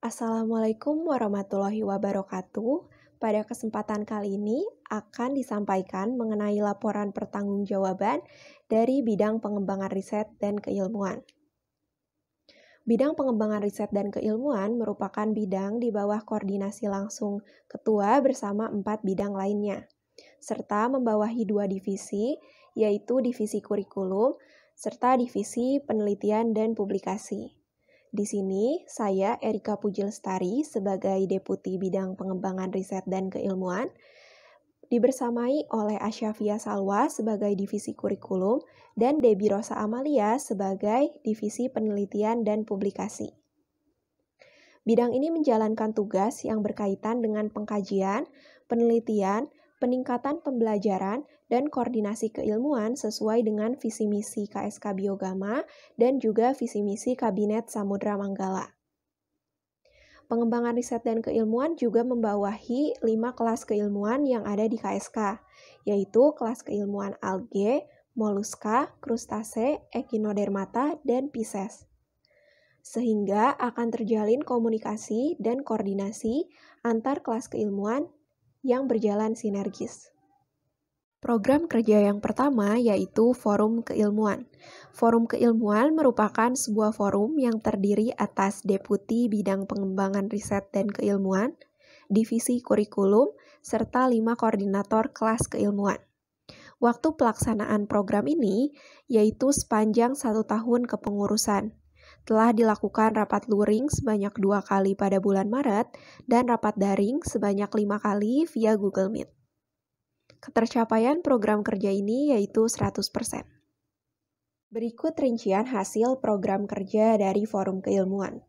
Assalamualaikum warahmatullahi wabarakatuh. Pada kesempatan kali ini akan disampaikan mengenai laporan pertanggungjawaban dari bidang pengembangan riset dan keilmuan. Bidang pengembangan riset dan keilmuan merupakan bidang di bawah koordinasi langsung ketua bersama 4 bidang lainnya, serta membawahi 2 divisi, yaitu divisi kurikulum serta divisi penelitian dan publikasi. Di sini, saya Erika Pujilestari sebagai Deputi Bidang Pengembangan Riset dan Keilmuan, dibersamai oleh Asyafia Salwa sebagai Divisi Kurikulum dan Debbie Rosa Amalia sebagai Divisi Penelitian dan Publikasi. Bidang ini menjalankan tugas yang berkaitan dengan pengkajian, penelitian, peningkatan pembelajaran, dan koordinasi keilmuan sesuai dengan visi misi KSK Biogama dan juga visi misi Kabinet Samudra Manggala. Pengembangan riset dan keilmuan juga membawahi 5 kelas keilmuan yang ada di KSK, yaitu kelas keilmuan alge, moluska, krustase, echinodermata, dan Pisces. Sehingga akan terjalin komunikasi dan koordinasi antar kelas keilmuan yang berjalan sinergis. Program kerja yang pertama yaitu Forum Keilmuan. Forum Keilmuan merupakan sebuah forum yang terdiri atas Deputi Bidang Pengembangan Riset dan Keilmuan, Divisi Kurikulum, serta 5 koordinator kelas keilmuan. Waktu pelaksanaan program ini yaitu sepanjang 1 tahun kepengurusan. Telah dilakukan rapat luring sebanyak 2 kali pada bulan Maret dan rapat daring sebanyak 5 kali via Google Meet. Ketercapaian program kerja ini yaitu 100%. Berikut rincian hasil program kerja dari Forum Keilmuan.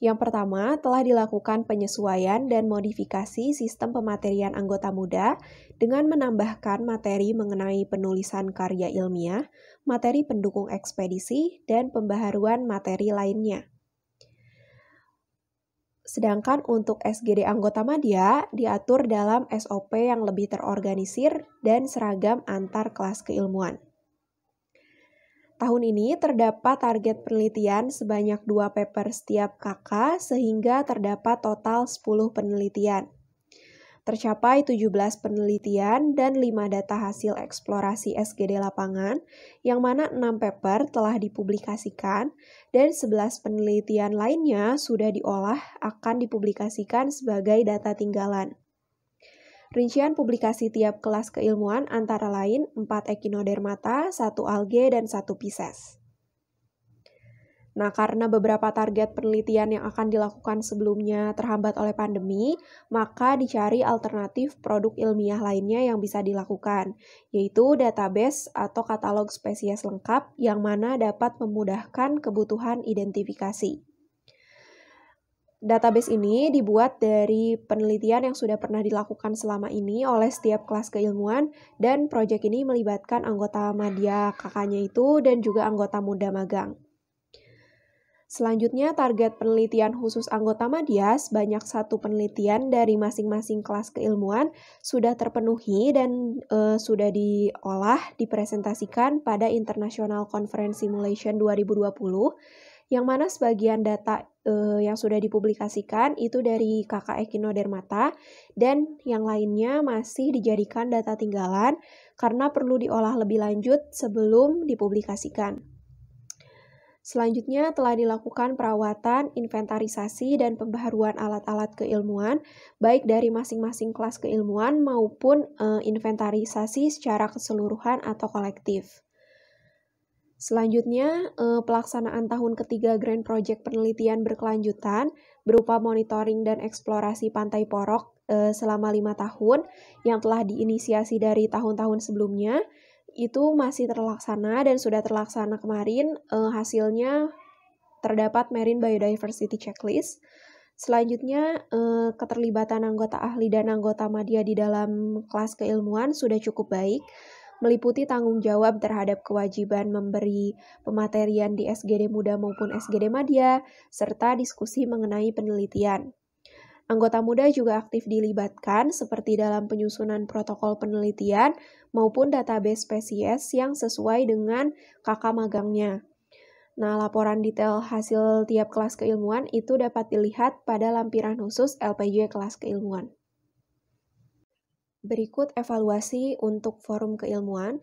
Yang pertama, telah dilakukan penyesuaian dan modifikasi sistem pematerian anggota muda dengan menambahkan materi mengenai penulisan karya ilmiah, materi pendukung ekspedisi, dan pembaharuan materi lainnya. Sedangkan untuk SGD anggota madya diatur dalam SOP yang lebih terorganisir dan seragam antar kelas keilmuan. Tahun ini terdapat target penelitian sebanyak 2 paper setiap KK sehingga terdapat total 10 penelitian. Tercapai 17 penelitian dan 5 data hasil eksplorasi SGD lapangan, yang mana 6 paper telah dipublikasikan dan 11 penelitian lainnya sudah diolah akan dipublikasikan sebagai data tinggalan. Rincian publikasi tiap kelas keilmuan antara lain 4 echinodermata, 1 alge, dan 1 Pisces. Nah, karena beberapa target penelitian yang akan dilakukan sebelumnya terhambat oleh pandemi, maka dicari alternatif produk ilmiah lainnya yang bisa dilakukan, yaitu database atau katalog spesies lengkap yang mana dapat memudahkan kebutuhan identifikasi. Database ini dibuat dari penelitian yang sudah pernah dilakukan selama ini oleh setiap kelas keilmuan, dan proyek ini melibatkan anggota madya kakaknya itu dan juga anggota muda magang. Selanjutnya, target penelitian khusus anggota madya sebanyak 1 penelitian dari masing-masing kelas keilmuan sudah terpenuhi dan sudah diolah, dipresentasikan pada International Conference Simulation 2020, yang mana sebagian data yang sudah dipublikasikan itu dari KK Echinodermata dan yang lainnya masih dijadikan data tinggalan karena perlu diolah lebih lanjut sebelum dipublikasikan. Selanjutnya telah dilakukan perawatan, inventarisasi, dan pembaharuan alat-alat keilmuan, baik dari masing-masing kelas keilmuan maupun inventarisasi secara keseluruhan atau kolektif. Selanjutnya, pelaksanaan tahun ketiga Grand Project penelitian berkelanjutan berupa monitoring dan eksplorasi Pantai Porok selama 5 tahun yang telah diinisiasi dari tahun-tahun sebelumnya, itu masih terlaksana dan sudah terlaksana kemarin. Hasilnya terdapat Marine Biodiversity Checklist. Selanjutnya, keterlibatan anggota ahli dan anggota madya di dalam kelas keilmuan sudah cukup baik, meliputi tanggung jawab terhadap kewajiban memberi pematerian di SGD Muda maupun SGD Madya, serta diskusi mengenai penelitian. Anggota muda juga aktif dilibatkan seperti dalam penyusunan protokol penelitian maupun database spesies yang sesuai dengan KK magangnya. Nah, laporan detail hasil tiap kelas keilmuan itu dapat dilihat pada lampiran khusus LPJ kelas keilmuan. Berikut evaluasi untuk forum keilmuan.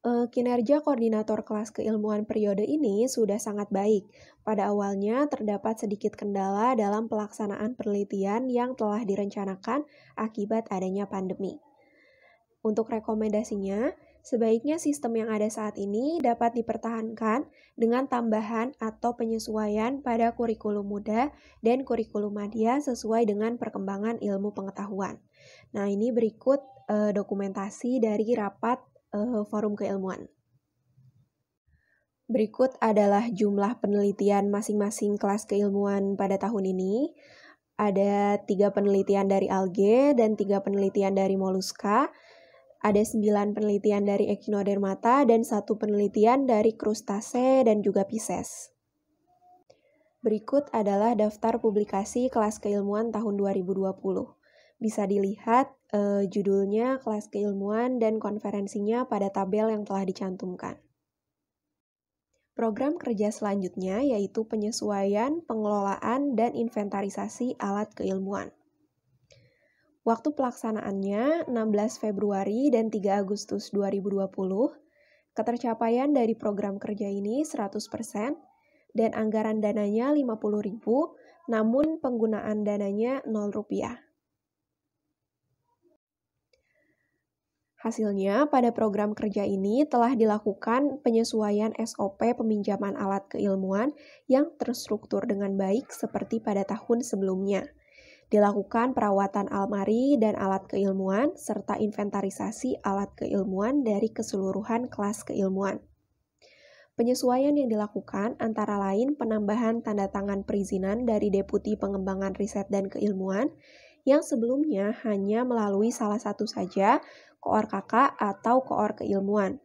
Kinerja koordinator kelas keilmuan periode ini sudah sangat baik. Pada awalnya terdapat sedikit kendala dalam pelaksanaan penelitian yang telah direncanakan akibat adanya pandemi. Untuk rekomendasinya, sebaiknya sistem yang ada saat ini dapat dipertahankan dengan tambahan atau penyesuaian pada kurikulum muda dan kurikulum media sesuai dengan perkembangan ilmu pengetahuan. Nah, ini berikut dokumentasi dari rapat forum keilmuan. Berikut adalah jumlah penelitian masing-masing kelas keilmuan pada tahun ini. Ada 3 penelitian dari algae dan 3 penelitian dari moluska. Ada 9 penelitian dari echinodermata dan 1 penelitian dari krustase dan juga Pisces. Berikut adalah daftar publikasi kelas keilmuan tahun 2020. Bisa dilihat judulnya, kelas keilmuan, dan konferensinya pada tabel yang telah dicantumkan. Program kerja selanjutnya yaitu penyesuaian, pengelolaan, dan inventarisasi alat keilmuan. Waktu pelaksanaannya 16 Februari dan 3 Agustus 2020, ketercapaian dari program kerja ini 100%, dan anggaran dananya 50.000, namun penggunaan dananya Rp0. Hasilnya, pada program kerja ini telah dilakukan penyesuaian SOP peminjaman alat keilmuan yang terstruktur dengan baik seperti pada tahun sebelumnya. Dilakukan perawatan almari dan alat keilmuan, serta inventarisasi alat keilmuan dari keseluruhan kelas keilmuan. Penyesuaian yang dilakukan antara lain penambahan tanda tangan perizinan dari Deputi Pengembangan Riset dan Keilmuan, yang sebelumnya hanya melalui salah satu saja, koor KK atau koor keilmuan.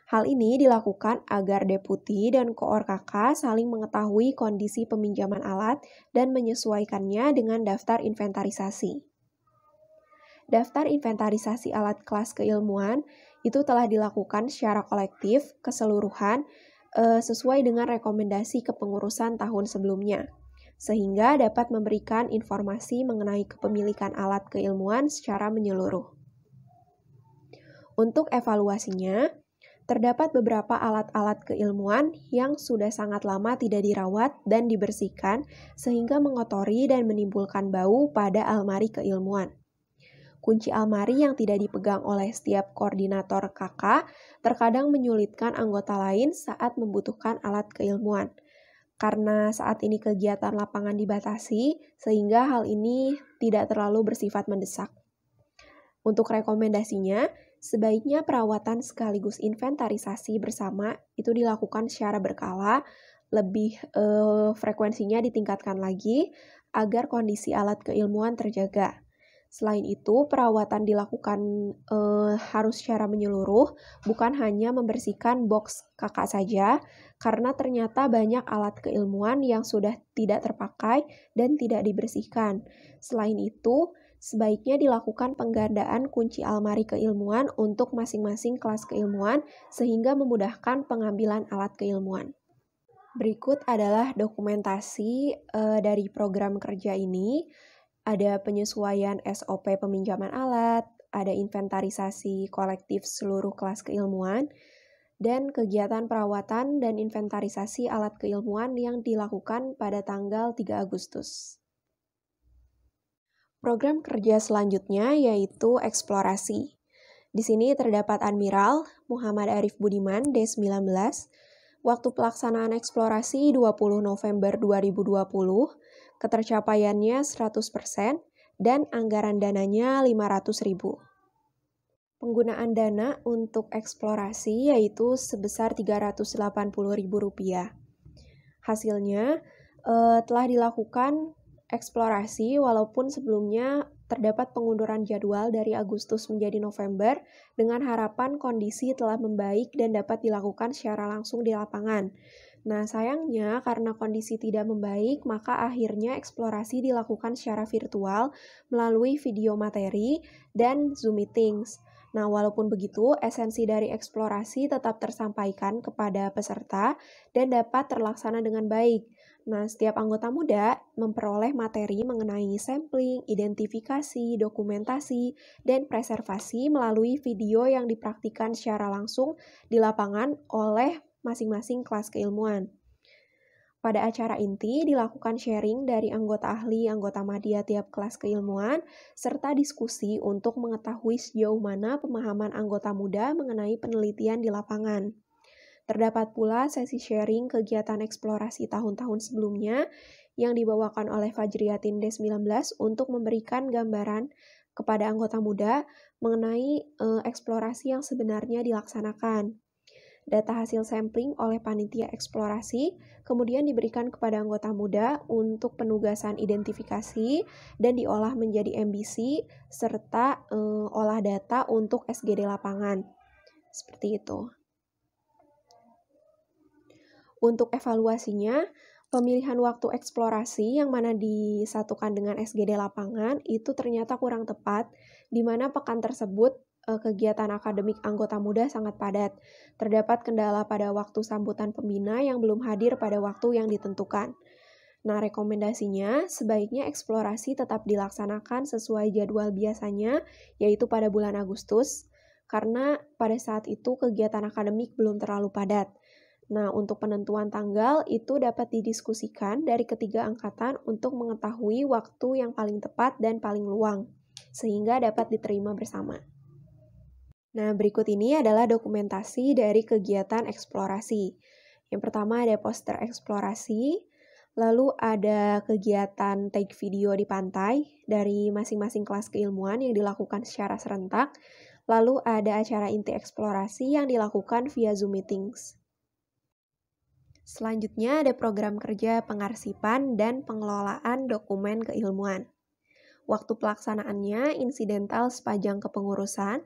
Hal ini dilakukan agar deputi dan koor KK saling mengetahui kondisi peminjaman alat dan menyesuaikannya dengan daftar inventarisasi. Daftar inventarisasi alat kelas keilmuan itu telah dilakukan secara kolektif, keseluruhan, sesuai dengan rekomendasi kepengurusan tahun sebelumnya, sehingga dapat memberikan informasi mengenai kepemilikan alat keilmuan secara menyeluruh. Untuk evaluasinya, terdapat beberapa alat-alat keilmuan yang sudah sangat lama tidak dirawat dan dibersihkan sehingga mengotori dan menimbulkan bau pada almari keilmuan. Kunci almari yang tidak dipegang oleh setiap koordinator KK terkadang menyulitkan anggota lain saat membutuhkan alat keilmuan. Karena saat ini kegiatan lapangan dibatasi, sehingga hal ini tidak terlalu bersifat mendesak. Untuk rekomendasinya, sebaiknya perawatan sekaligus inventarisasi bersama itu dilakukan secara berkala, lebih frekuensinya ditingkatkan lagi agar kondisi alat keilmuan terjaga. Selain itu, perawatan dilakukan harus secara menyeluruh, bukan hanya membersihkan box kakak saja, karena ternyata banyak alat keilmuan yang sudah tidak terpakai dan tidak dibersihkan. Selain itu, sebaiknya dilakukan penggandaan kunci almari keilmuan untuk masing-masing kelas keilmuan sehingga memudahkan pengambilan alat keilmuan. Berikut adalah dokumentasi dari program kerja ini. Ada penyesuaian SOP peminjaman alat, ada inventarisasi kolektif seluruh kelas keilmuan, dan kegiatan perawatan dan inventarisasi alat keilmuan yang dilakukan pada tanggal 3 Agustus. Program kerja selanjutnya yaitu eksplorasi. Di sini terdapat Admiral Muhammad Arif Budiman, D19, waktu pelaksanaan eksplorasi 20 November 2020, ketercapaiannya 100%, dan anggaran dananya 500.000. Penggunaan dana untuk eksplorasi yaitu sebesar Rp380.000. Hasilnya telah dilakukan eksplorasi walaupun sebelumnya terdapat pengunduran jadwal dari Agustus menjadi November dengan harapan kondisi telah membaik dan dapat dilakukan secara langsung di lapangan. Nah, sayangnya karena kondisi tidak membaik, maka akhirnya eksplorasi dilakukan secara virtual melalui video materi dan Zoom meetings. Nah, walaupun begitu, esensi dari eksplorasi tetap tersampaikan kepada peserta dan dapat terlaksana dengan baik. Nah, setiap anggota muda memperoleh materi mengenai sampling, identifikasi, dokumentasi, dan preservasi melalui video yang dipraktikkan secara langsung di lapangan oleh masing-masing kelas keilmuan. Pada acara inti dilakukan sharing dari anggota ahli, anggota madya tiap kelas keilmuan, serta diskusi untuk mengetahui sejauh mana pemahaman anggota muda mengenai penelitian di lapangan. Terdapat pula sesi sharing kegiatan eksplorasi tahun-tahun sebelumnya yang dibawakan oleh Fajriyatin D19 untuk memberikan gambaran kepada anggota muda mengenai eksplorasi yang sebenarnya dilaksanakan. Data hasil sampling oleh panitia eksplorasi kemudian diberikan kepada anggota muda untuk penugasan identifikasi dan diolah menjadi MBC serta olah data untuk SGD lapangan. Seperti itu. Untuk evaluasinya, pemilihan waktu eksplorasi yang mana disatukan dengan SGD lapangan itu ternyata kurang tepat, di mana pekan tersebut kegiatan akademik anggota muda sangat padat. Terdapat kendala pada waktu sambutan pembina yang belum hadir pada waktu yang ditentukan. Nah, rekomendasinya sebaiknya eksplorasi tetap dilaksanakan sesuai jadwal biasanya, yaitu pada bulan Agustus, karena pada saat itu kegiatan akademik belum terlalu padat. Nah, untuk penentuan tanggal itu dapat didiskusikan dari ketiga angkatan untuk mengetahui waktu yang paling tepat dan paling luang, sehingga dapat diterima bersama. Nah, berikut ini adalah dokumentasi dari kegiatan eksplorasi. Yang pertama ada poster eksplorasi, lalu ada kegiatan take video di pantai dari masing-masing kelas keilmuan yang dilakukan secara serentak, lalu ada acara inti eksplorasi yang dilakukan via Zoom meetings. Selanjutnya ada program kerja pengarsipan dan pengelolaan dokumen keilmuan. Waktu pelaksanaannya insidental sepanjang kepengurusan,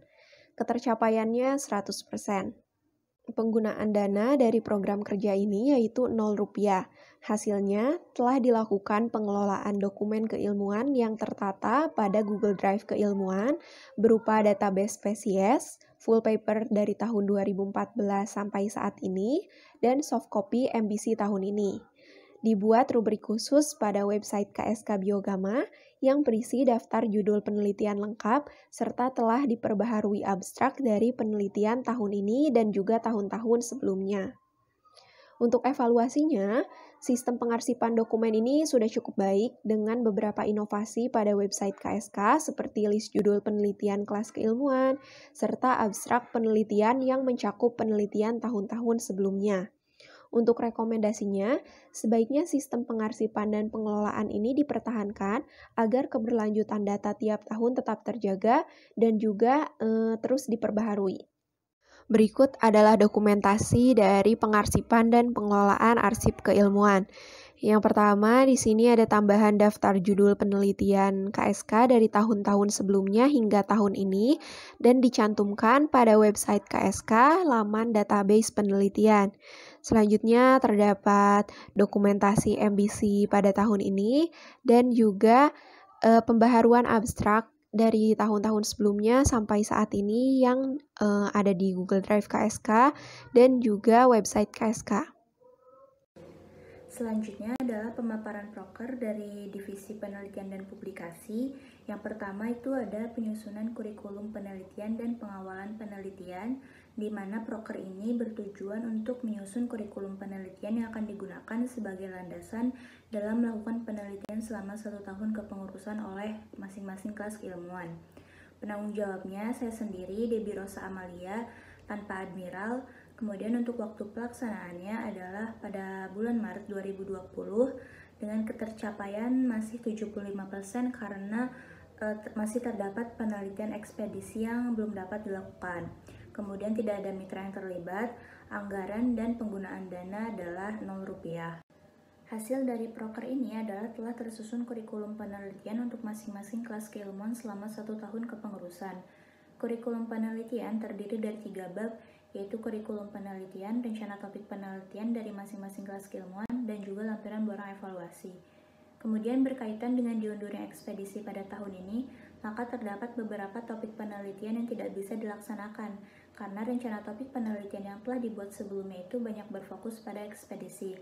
ketercapaiannya 100%. Penggunaan dana dari program kerja ini yaitu Rp0. Hasilnya telah dilakukan pengelolaan dokumen keilmuan yang tertata pada Google Drive keilmuan berupa database spesies, full paper dari tahun 2014 sampai saat ini, dan soft copy MBC tahun ini. Dibuat rubrik khusus pada website KSK Biogama yang berisi daftar judul penelitian lengkap serta telah diperbaharui abstrak dari penelitian tahun ini dan juga tahun-tahun sebelumnya. Untuk evaluasinya, sistem pengarsipan dokumen ini sudah cukup baik dengan beberapa inovasi pada website KSK seperti list judul penelitian kelas keilmuan serta abstrak penelitian yang mencakup penelitian tahun-tahun sebelumnya. Untuk rekomendasinya, sebaiknya sistem pengarsipan dan pengelolaan ini dipertahankan agar keberlanjutan data tiap tahun tetap terjaga dan juga terus diperbaharui. Berikut adalah dokumentasi dari pengarsipan dan pengelolaan arsip keilmuan. Yang pertama, di sini ada tambahan daftar judul penelitian KSK dari tahun-tahun sebelumnya hingga tahun ini dan dicantumkan pada website KSK laman database penelitian. Selanjutnya terdapat dokumentasi MBC pada tahun ini dan juga pembaharuan abstrak dari tahun-tahun sebelumnya sampai saat ini yang ada di Google Drive KSK dan juga website KSK. Selanjutnya adalah pemaparan proker dari Divisi Penelitian dan Publikasi. Yang pertama itu ada penyusunan kurikulum penelitian dan pengawalan penelitian, di mana proker ini bertujuan untuk menyusun kurikulum penelitian yang akan digunakan sebagai landasan dalam melakukan penelitian selama 1 tahun kepengurusan oleh masing-masing kelas keilmuan. Penanggung jawabnya saya sendiri, Debbie Rosa Amalia, tanpa admiral. Kemudian untuk waktu pelaksanaannya adalah pada bulan Maret 2020 dengan ketercapaian masih 75% karena masih terdapat penelitian ekspedisi yang belum dapat dilakukan. Kemudian tidak ada mitra yang terlibat, anggaran dan penggunaan dana adalah Rp0. Hasil dari proker ini adalah telah tersusun kurikulum penelitian untuk masing-masing kelas keilmuan selama 1 tahun kepengurusan. Kurikulum penelitian terdiri dari 3 bab, yaitu kurikulum penelitian, rencana topik penelitian dari masing-masing kelas keilmuan, dan juga lampiran borang evaluasi. Kemudian berkaitan dengan diundurnya ekspedisi pada tahun ini, maka terdapat beberapa topik penelitian yang tidak bisa dilaksanakan, karena rencana topik penelitian yang telah dibuat sebelumnya itu banyak berfokus pada ekspedisi.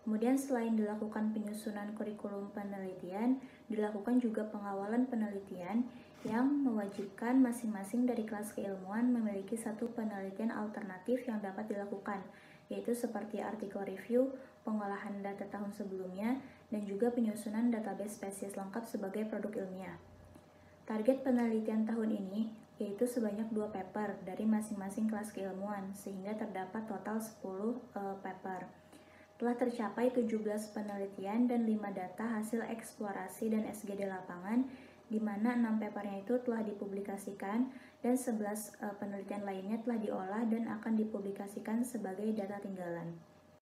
Kemudian selain dilakukan penyusunan kurikulum penelitian, dilakukan juga pengawalan penelitian yang mewajibkan masing-masing dari kelas keilmuan memiliki satu penelitian alternatif yang dapat dilakukan, yaitu seperti artikel review, pengolahan data tahun sebelumnya, dan juga penyusunan database spesies lengkap sebagai produk ilmiah. Target penelitian tahun ini yaitu sebanyak 2 paper dari masing-masing kelas keilmuan, sehingga terdapat total 10 paper. Telah tercapai 17 penelitian dan 5 data hasil eksplorasi dan SGD lapangan, di mana 6 papernya itu telah dipublikasikan dan 11 penelitian lainnya telah diolah dan akan dipublikasikan sebagai data tinggalan.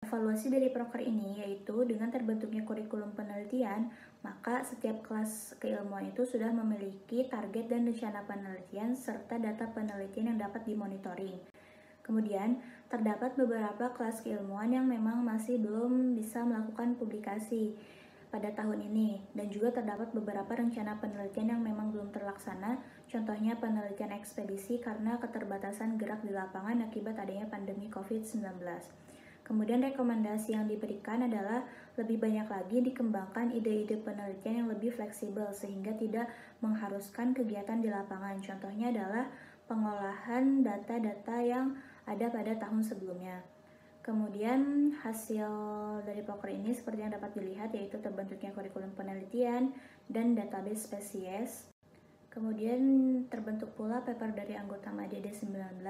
Evaluasi dari proker ini yaitu dengan terbentuknya kurikulum penelitian, maka setiap kelas keilmuan itu sudah memiliki target dan rencana penelitian serta data penelitian yang dapat dimonitoring. Kemudian, terdapat beberapa kelas keilmuan yang memang masih belum bisa melakukan publikasi pada tahun ini, dan juga terdapat beberapa rencana penelitian yang memang belum terlaksana, contohnya penelitian ekspedisi karena keterbatasan gerak di lapangan akibat adanya pandemi COVID-19. Kemudian rekomendasi yang diberikan adalah lebih banyak lagi dikembangkan ide-ide penelitian yang lebih fleksibel sehingga tidak mengharuskan kegiatan di lapangan. Contohnya adalah pengolahan data-data yang ada pada tahun sebelumnya. Kemudian hasil dari proker ini seperti yang dapat dilihat yaitu terbentuknya kurikulum penelitian dan database spesies. Kemudian terbentuk pula paper dari anggota MADD 19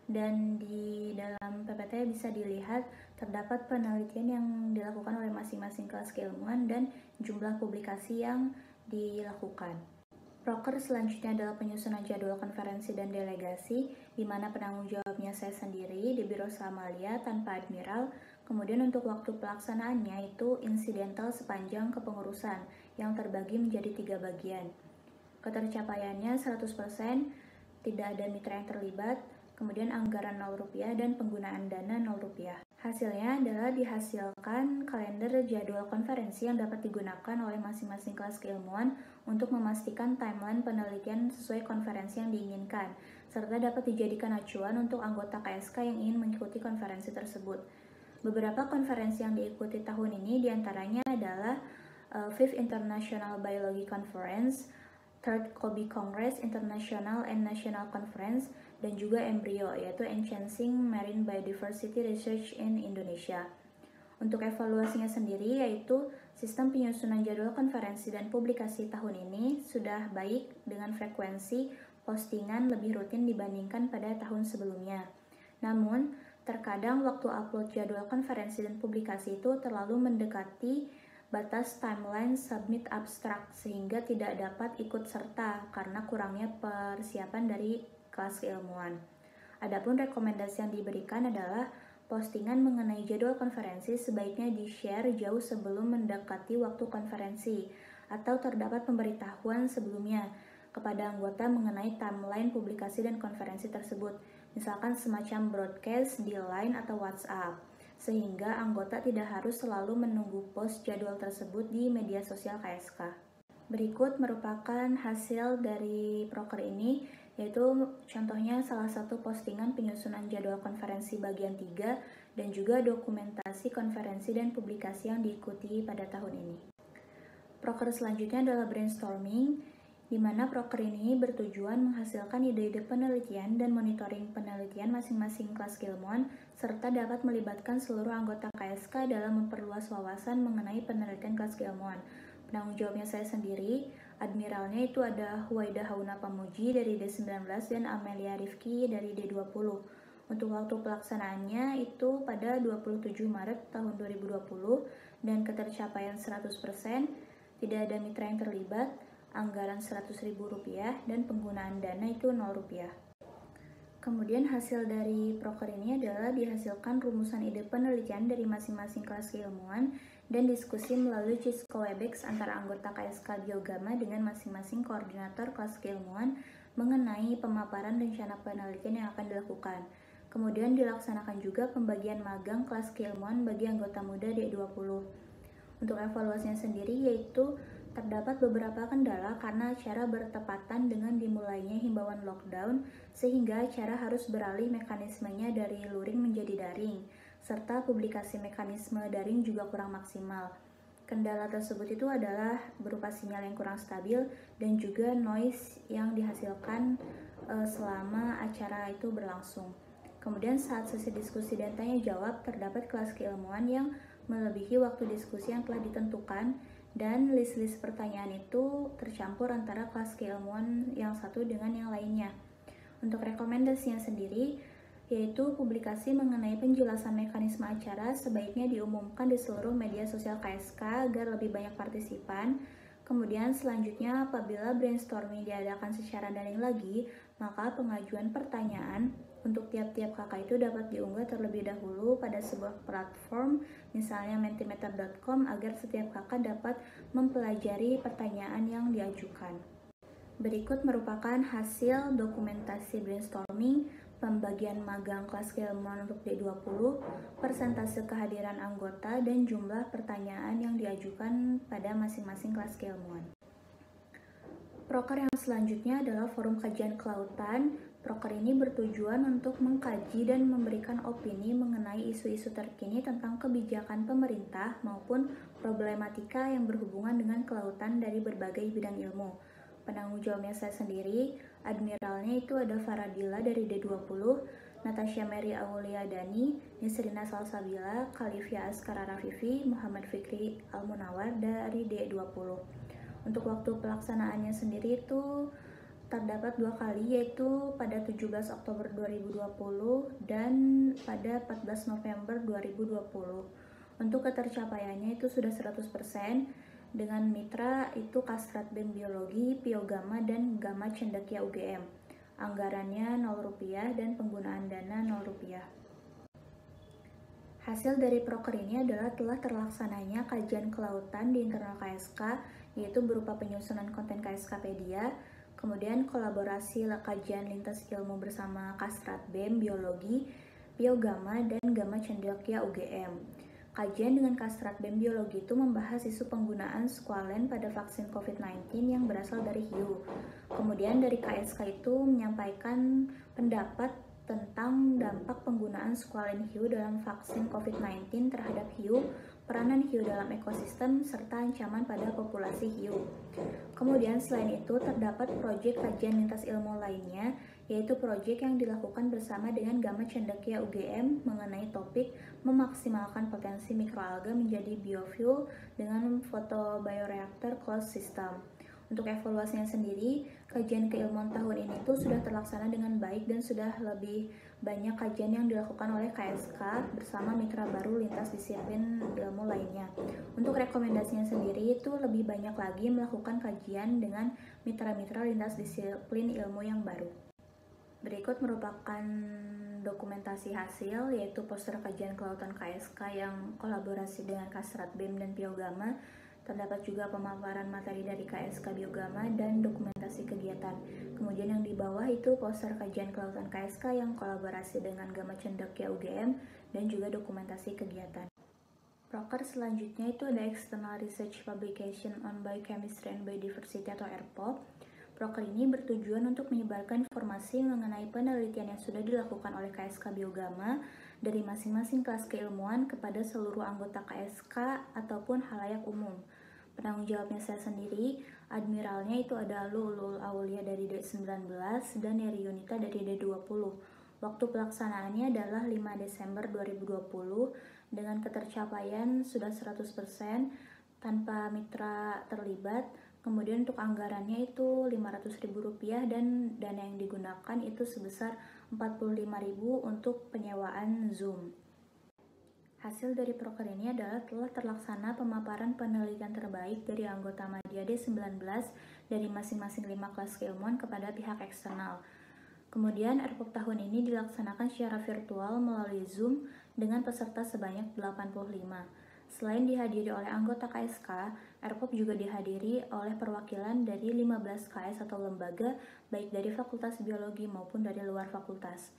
dan di dalam PPT bisa dilihat terdapat penelitian yang dilakukan oleh masing-masing kelas keilmuan dan jumlah publikasi yang dilakukan. Proker selanjutnya adalah penyusunan jadwal konferensi dan delegasi, di mana penanggung jawabnya saya sendiri di Biro Samalia tanpa admiral. Kemudian untuk waktu pelaksanaannya itu insidental sepanjang kepengurusan yang terbagi menjadi 3 bagian. Ketercapaiannya 100%, tidak ada mitra yang terlibat, kemudian anggaran Rp0 dan penggunaan dana Rp0. Hasilnya adalah dihasilkan kalender jadwal konferensi yang dapat digunakan oleh masing-masing kelas keilmuan untuk memastikan timeline penelitian sesuai konferensi yang diinginkan, serta dapat dijadikan acuan untuk anggota KSK yang ingin mengikuti konferensi tersebut. Beberapa konferensi yang diikuti tahun ini diantaranya adalah 5th International Biology Conference, 3rd COBI Congress International and National Conference, dan juga EMBRIO, yaitu Enhancing Marine Biodiversity Research in Indonesia. Untuk evaluasinya sendiri, yaitu sistem penyusunan jadwal konferensi dan publikasi tahun ini sudah baik dengan frekuensi postingan lebih rutin dibandingkan pada tahun sebelumnya. Namun, terkadang waktu upload jadwal konferensi dan publikasi itu terlalu mendekati batas timeline submit abstrak sehingga tidak dapat ikut serta karena kurangnya persiapan dari kelas keilmuan. Adapun rekomendasi yang diberikan adalah postingan mengenai jadwal konferensi sebaiknya di-share jauh sebelum mendekati waktu konferensi atau terdapat pemberitahuan sebelumnya kepada anggota mengenai timeline publikasi dan konferensi tersebut, misalkan semacam broadcast di Line atau WhatsApp, sehingga anggota tidak harus selalu menunggu post jadwal tersebut di media sosial KSK. Berikut merupakan hasil dari proker ini, yaitu contohnya salah satu postingan penyusunan jadwal konferensi bagian 3 dan juga dokumentasi konferensi dan publikasi yang diikuti pada tahun ini. Proker selanjutnya adalah brainstorming, di mana proker ini bertujuan menghasilkan ide-ide penelitian dan monitoring penelitian masing-masing kelas keilmuan, serta dapat melibatkan seluruh anggota KSK dalam memperluas wawasan mengenai penelitian kelas keilmuan. Penanggung jawabnya saya sendiri, admiralnya itu ada Huwaida Hauna Pamuji dari D19 dan Amelia Rifki dari D20. Untuk waktu pelaksanaannya itu pada 27 Maret tahun 2020 dan ketercapaian 100%, tidak ada mitra yang terlibat, anggaran Rp100.000 dan penggunaan dana itu Rp0. Kemudian hasil dari proker ini adalah dihasilkan rumusan ide penelitian dari masing-masing kelas keilmuan dan diskusi melalui Cisco Webex antara anggota KSK Biogama dengan masing-masing koordinator kelas keilmuan mengenai pemaparan rencana penelitian yang akan dilakukan. Kemudian dilaksanakan juga pembagian magang kelas keilmuan bagi anggota muda D20. Untuk evaluasinya sendiri yaitu Terdapat beberapa kendala karena acara bertepatan dengan dimulainya himbauan lockdown, sehingga acara harus beralih mekanismenya dari luring menjadi daring, serta publikasi mekanisme daring juga kurang maksimal. Kendala tersebut itu adalah berupa sinyal yang kurang stabil dan juga noise yang dihasilkan selama acara itu berlangsung. Kemudian saat sesi diskusi dan tanya jawab, terdapat kelas keilmuan yang melebihi waktu diskusi yang telah ditentukan, dan list-list pertanyaan itu tercampur antara kelas keilmuan yang satu dengan yang lainnya. Untuk rekomendasinya sendiri, yaitu publikasi mengenai penjelasan mekanisme acara sebaiknya diumumkan di seluruh media sosial KSK agar lebih banyak partisipan. Kemudian selanjutnya, apabila brainstorming diadakan secara daring lagi, maka pengajuan pertanyaan untuk tiap-tiap kakak itu dapat diunggah terlebih dahulu pada sebuah platform, misalnya mentimeter.com, agar setiap kakak dapat mempelajari pertanyaan yang diajukan. Berikut merupakan hasil dokumentasi brainstorming, pembagian magang kelas keilmuan untuk D20, persentase kehadiran anggota, dan jumlah pertanyaan yang diajukan pada masing-masing kelas keilmuan. Proker yang selanjutnya adalah forum kajian kelautan. Proker ini bertujuan untuk mengkaji dan memberikan opini mengenai isu-isu terkini tentang kebijakan pemerintah maupun problematika yang berhubungan dengan kelautan dari berbagai bidang ilmu. Penanggung jawabnya saya sendiri, admiralnya itu ada Faradila dari D20, Natasha Mary Auliadani, Nisrina Salsabila, Khalifia Askara Rafifi, Muhammad Fikri Almunawar dari D20. Untuk waktu pelaksanaannya sendiri itu terdapat 2 kali, yaitu pada 17 Oktober 2020 dan pada 14 November 2020. Untuk ketercapaiannya itu sudah 100%, dengan mitra itu Kastrat BEM Biologi, Piogama, dan Gama Cendekia UGM. Anggarannya Rp0 dan penggunaan dana Rp0. Hasil dari proker ini adalah telah terlaksananya kajian kelautan di internal KSK, yaitu berupa penyusunan konten KSKpedia, kemudian kolaborasi kajian lintas ilmu bersama Kastrat BEM Biologi, Piogama, dan Gama Cendekia UGM. Kajian dengan Kastrat BEM Biologi itu membahas isu penggunaan squalene pada vaksin COVID-19 yang berasal dari hiu. Kemudian dari KSK itu menyampaikan pendapat tentang dampak penggunaan squalene hiu dalam vaksin COVID-19 terhadap hiu, peranan hiu dalam ekosistem, serta ancaman pada populasi hiu. Kemudian selain itu terdapat proyek kajian lintas ilmu lainnya, yaitu proyek yang dilakukan bersama dengan Gama Cendekia UGM mengenai topik memaksimalkan potensi mikroalga menjadi biofuel dengan photobioreactor closed system. Untuk evaluasinya sendiri, kajian keilmuan tahun ini tuh sudah terlaksana dengan baik dan sudah lebih banyak kajian yang dilakukan oleh KSK bersama mitra baru lintas disiplin ilmu lainnya. Untuk rekomendasinya sendiri itu lebih banyak lagi melakukan kajian dengan mitra-mitra lintas disiplin ilmu yang baru. Berikut merupakan dokumentasi hasil, yaitu poster kajian kelautan KSK yang kolaborasi dengan Kastrat BEM dan Piogama. Terdapat juga pemaparan materi dari KSK Biogama dan dokumentasi kegiatan. Kemudian yang di bawah itu poster kajian kelautan KSK yang kolaborasi dengan Gama Cendekia UGM dan juga dokumentasi kegiatan. Proker selanjutnya itu ada External Research Publication on Biochemistry and Biodiversity atau ERPOB. Proker ini bertujuan untuk menyebarkan informasi mengenai penelitian yang sudah dilakukan oleh KSK Biogama dari masing-masing kelas keilmuan kepada seluruh anggota KSK ataupun halayak umum. Penanggung jawabnya saya sendiri, admiralnya itu ada Lulul Aulia dari D19 dan Eri Yunita dari D20. Waktu pelaksanaannya adalah 5 Desember 2020 dengan ketercapaian sudah 100% tanpa mitra terlibat. Kemudian untuk anggarannya itu Rp500.000 dan dana yang digunakan itu sebesar Rp45.000 untuk penyewaan Zoom. Hasil dari proker ini adalah telah terlaksana pemaparan penelitian terbaik dari anggota Madya D19 dari masing-masing 5 kelas keilmuan kepada pihak eksternal. Kemudian ERPOB tahun ini dilaksanakan secara virtual melalui Zoom dengan peserta sebanyak 85. Selain dihadiri oleh anggota KSK, ERPOB juga dihadiri oleh perwakilan dari 15 KS atau lembaga, baik dari Fakultas Biologi maupun dari luar fakultas.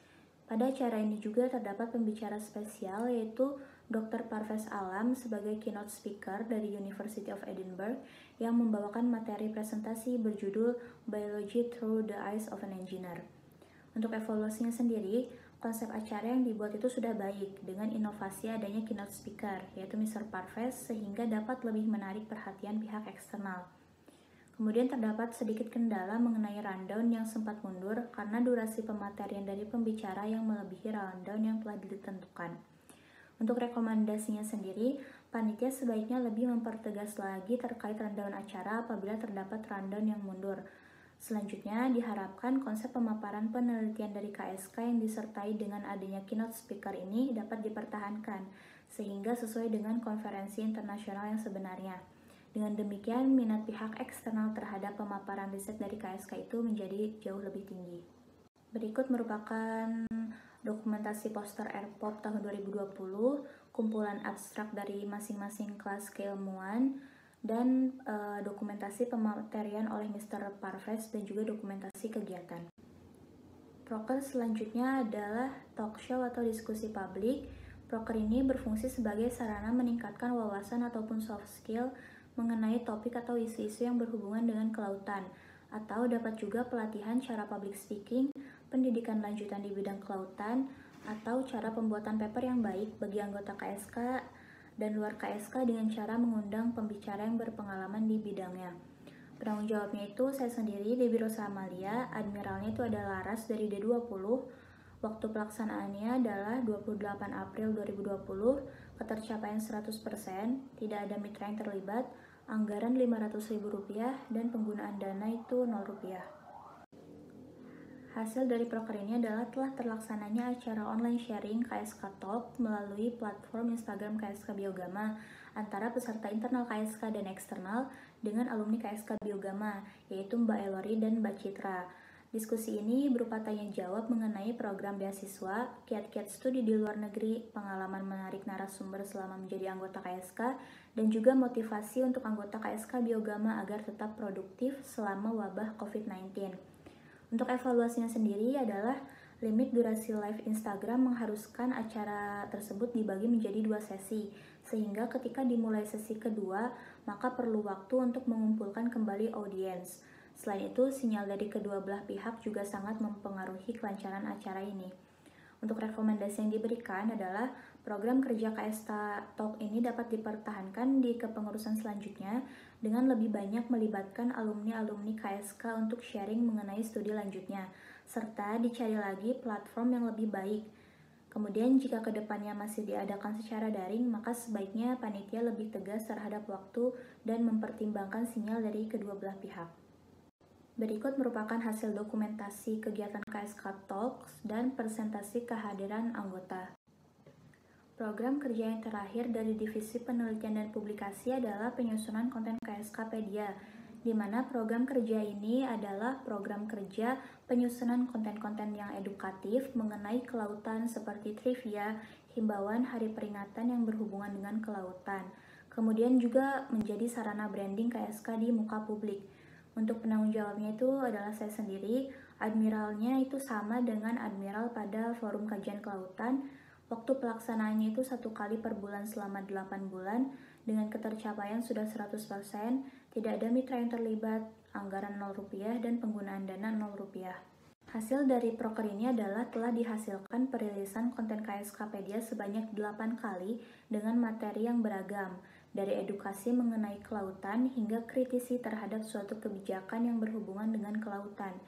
Pada acara ini juga terdapat pembicara spesial, yaitu Dr. Parvez Alam sebagai keynote speaker dari University of Edinburgh yang membawakan materi presentasi berjudul Biology Through the Eyes of an Engineer. Untuk evaluasinya sendiri, konsep acara yang dibuat itu sudah baik dengan inovasi adanya keynote speaker, yaitu Mr. Parvez, sehingga dapat lebih menarik perhatian pihak eksternal. Kemudian terdapat sedikit kendala mengenai rundown yang sempat mundur karena durasi pematerian dari pembicara yang melebihi rundown yang telah ditentukan. Untuk rekomendasinya sendiri, panitia sebaiknya lebih mempertegas lagi terkait rundown acara apabila terdapat rundown yang mundur. Selanjutnya, diharapkan konsep pemaparan penelitian dari KSK yang disertai dengan adanya keynote speaker ini dapat dipertahankan, sehingga sesuai dengan konferensi internasional yang sebenarnya. Dengan demikian, minat pihak eksternal terhadap pemaparan riset dari KSK itu menjadi jauh lebih tinggi. Berikut merupakan dokumentasi poster ERPOP tahun 2020, kumpulan abstrak dari masing-masing kelas keilmuan, dan dokumentasi pematerian oleh Mr. Parvez dan juga dokumentasi kegiatan. Proker selanjutnya adalah talk show atau diskusi publik. Proker ini berfungsi sebagai sarana meningkatkan wawasan ataupun soft skill mengenai topik atau isu-isu yang berhubungan dengan kelautan, atau dapat juga pelatihan cara public speaking, pendidikan lanjutan di bidang kelautan, atau cara pembuatan paper yang baik bagi anggota KSK dan luar KSK dengan cara mengundang pembicara yang berpengalaman di bidangnya. Penanggung jawabnya itu saya sendiri, Debbie Rosa Amalia, admiralnya itu adalah Laras dari D20, waktu pelaksanaannya adalah 28 April 2020, ketercapaian 100%, tidak ada mitra yang terlibat, anggaran Rp500.000, dan penggunaan dana itu Rp0. Hasil dari proker ini adalah telah terlaksananya acara online sharing KSK Talk melalui platform Instagram KSK Biogama antara peserta internal KSK dan eksternal dengan alumni KSK Biogama, yaitu Mbak Elori dan Mbak Citra. Diskusi ini berupa tanya jawab mengenai program beasiswa, kiat-kiat studi di luar negeri, pengalaman menarik narasumber selama menjadi anggota KSK, dan juga motivasi untuk anggota KSK Biogama agar tetap produktif selama wabah COVID-19. Untuk evaluasinya sendiri adalah limit durasi live Instagram mengharuskan acara tersebut dibagi menjadi 2 sesi, sehingga ketika dimulai sesi kedua, maka perlu waktu untuk mengumpulkan kembali audiens. Selain itu, sinyal dari kedua belah pihak juga sangat mempengaruhi kelancaran acara ini. Untuk rekomendasi yang diberikan adalah program kerja KSK Talk ini dapat dipertahankan di kepengurusan selanjutnya dengan lebih banyak melibatkan alumni-alumni KSK untuk sharing mengenai studi lanjutnya, serta dicari lagi platform yang lebih baik. Kemudian jika kedepannya masih diadakan secara daring, maka sebaiknya panitia lebih tegas terhadap waktu dan mempertimbangkan sinyal dari kedua belah pihak. Berikut merupakan hasil dokumentasi kegiatan KSK Talks dan presentasi kehadiran anggota. Program kerja yang terakhir dari Divisi Penelitian dan Publikasi adalah penyusunan konten KSKpedia, di mana program kerja ini adalah program kerja penyusunan konten-konten yang edukatif mengenai kelautan seperti trivia, himbauan hari peringatan yang berhubungan dengan kelautan. Kemudian juga menjadi sarana branding KSK di muka publik. Untuk penanggung jawabnya itu adalah saya sendiri, admiralnya itu sama dengan admiral pada forum kajian kelautan. Waktu pelaksanaannya itu 1 kali per bulan selama 8 bulan, dengan ketercapaian sudah 100%, tidak ada mitra yang terlibat, anggaran Rp0, dan penggunaan dana Rp0. Hasil dari proker ini adalah telah dihasilkan perilisan konten KSKpedia sebanyak 8 kali dengan materi yang beragam, dari edukasi mengenai kelautan hingga kritisi terhadap suatu kebijakan yang berhubungan dengan kelautan.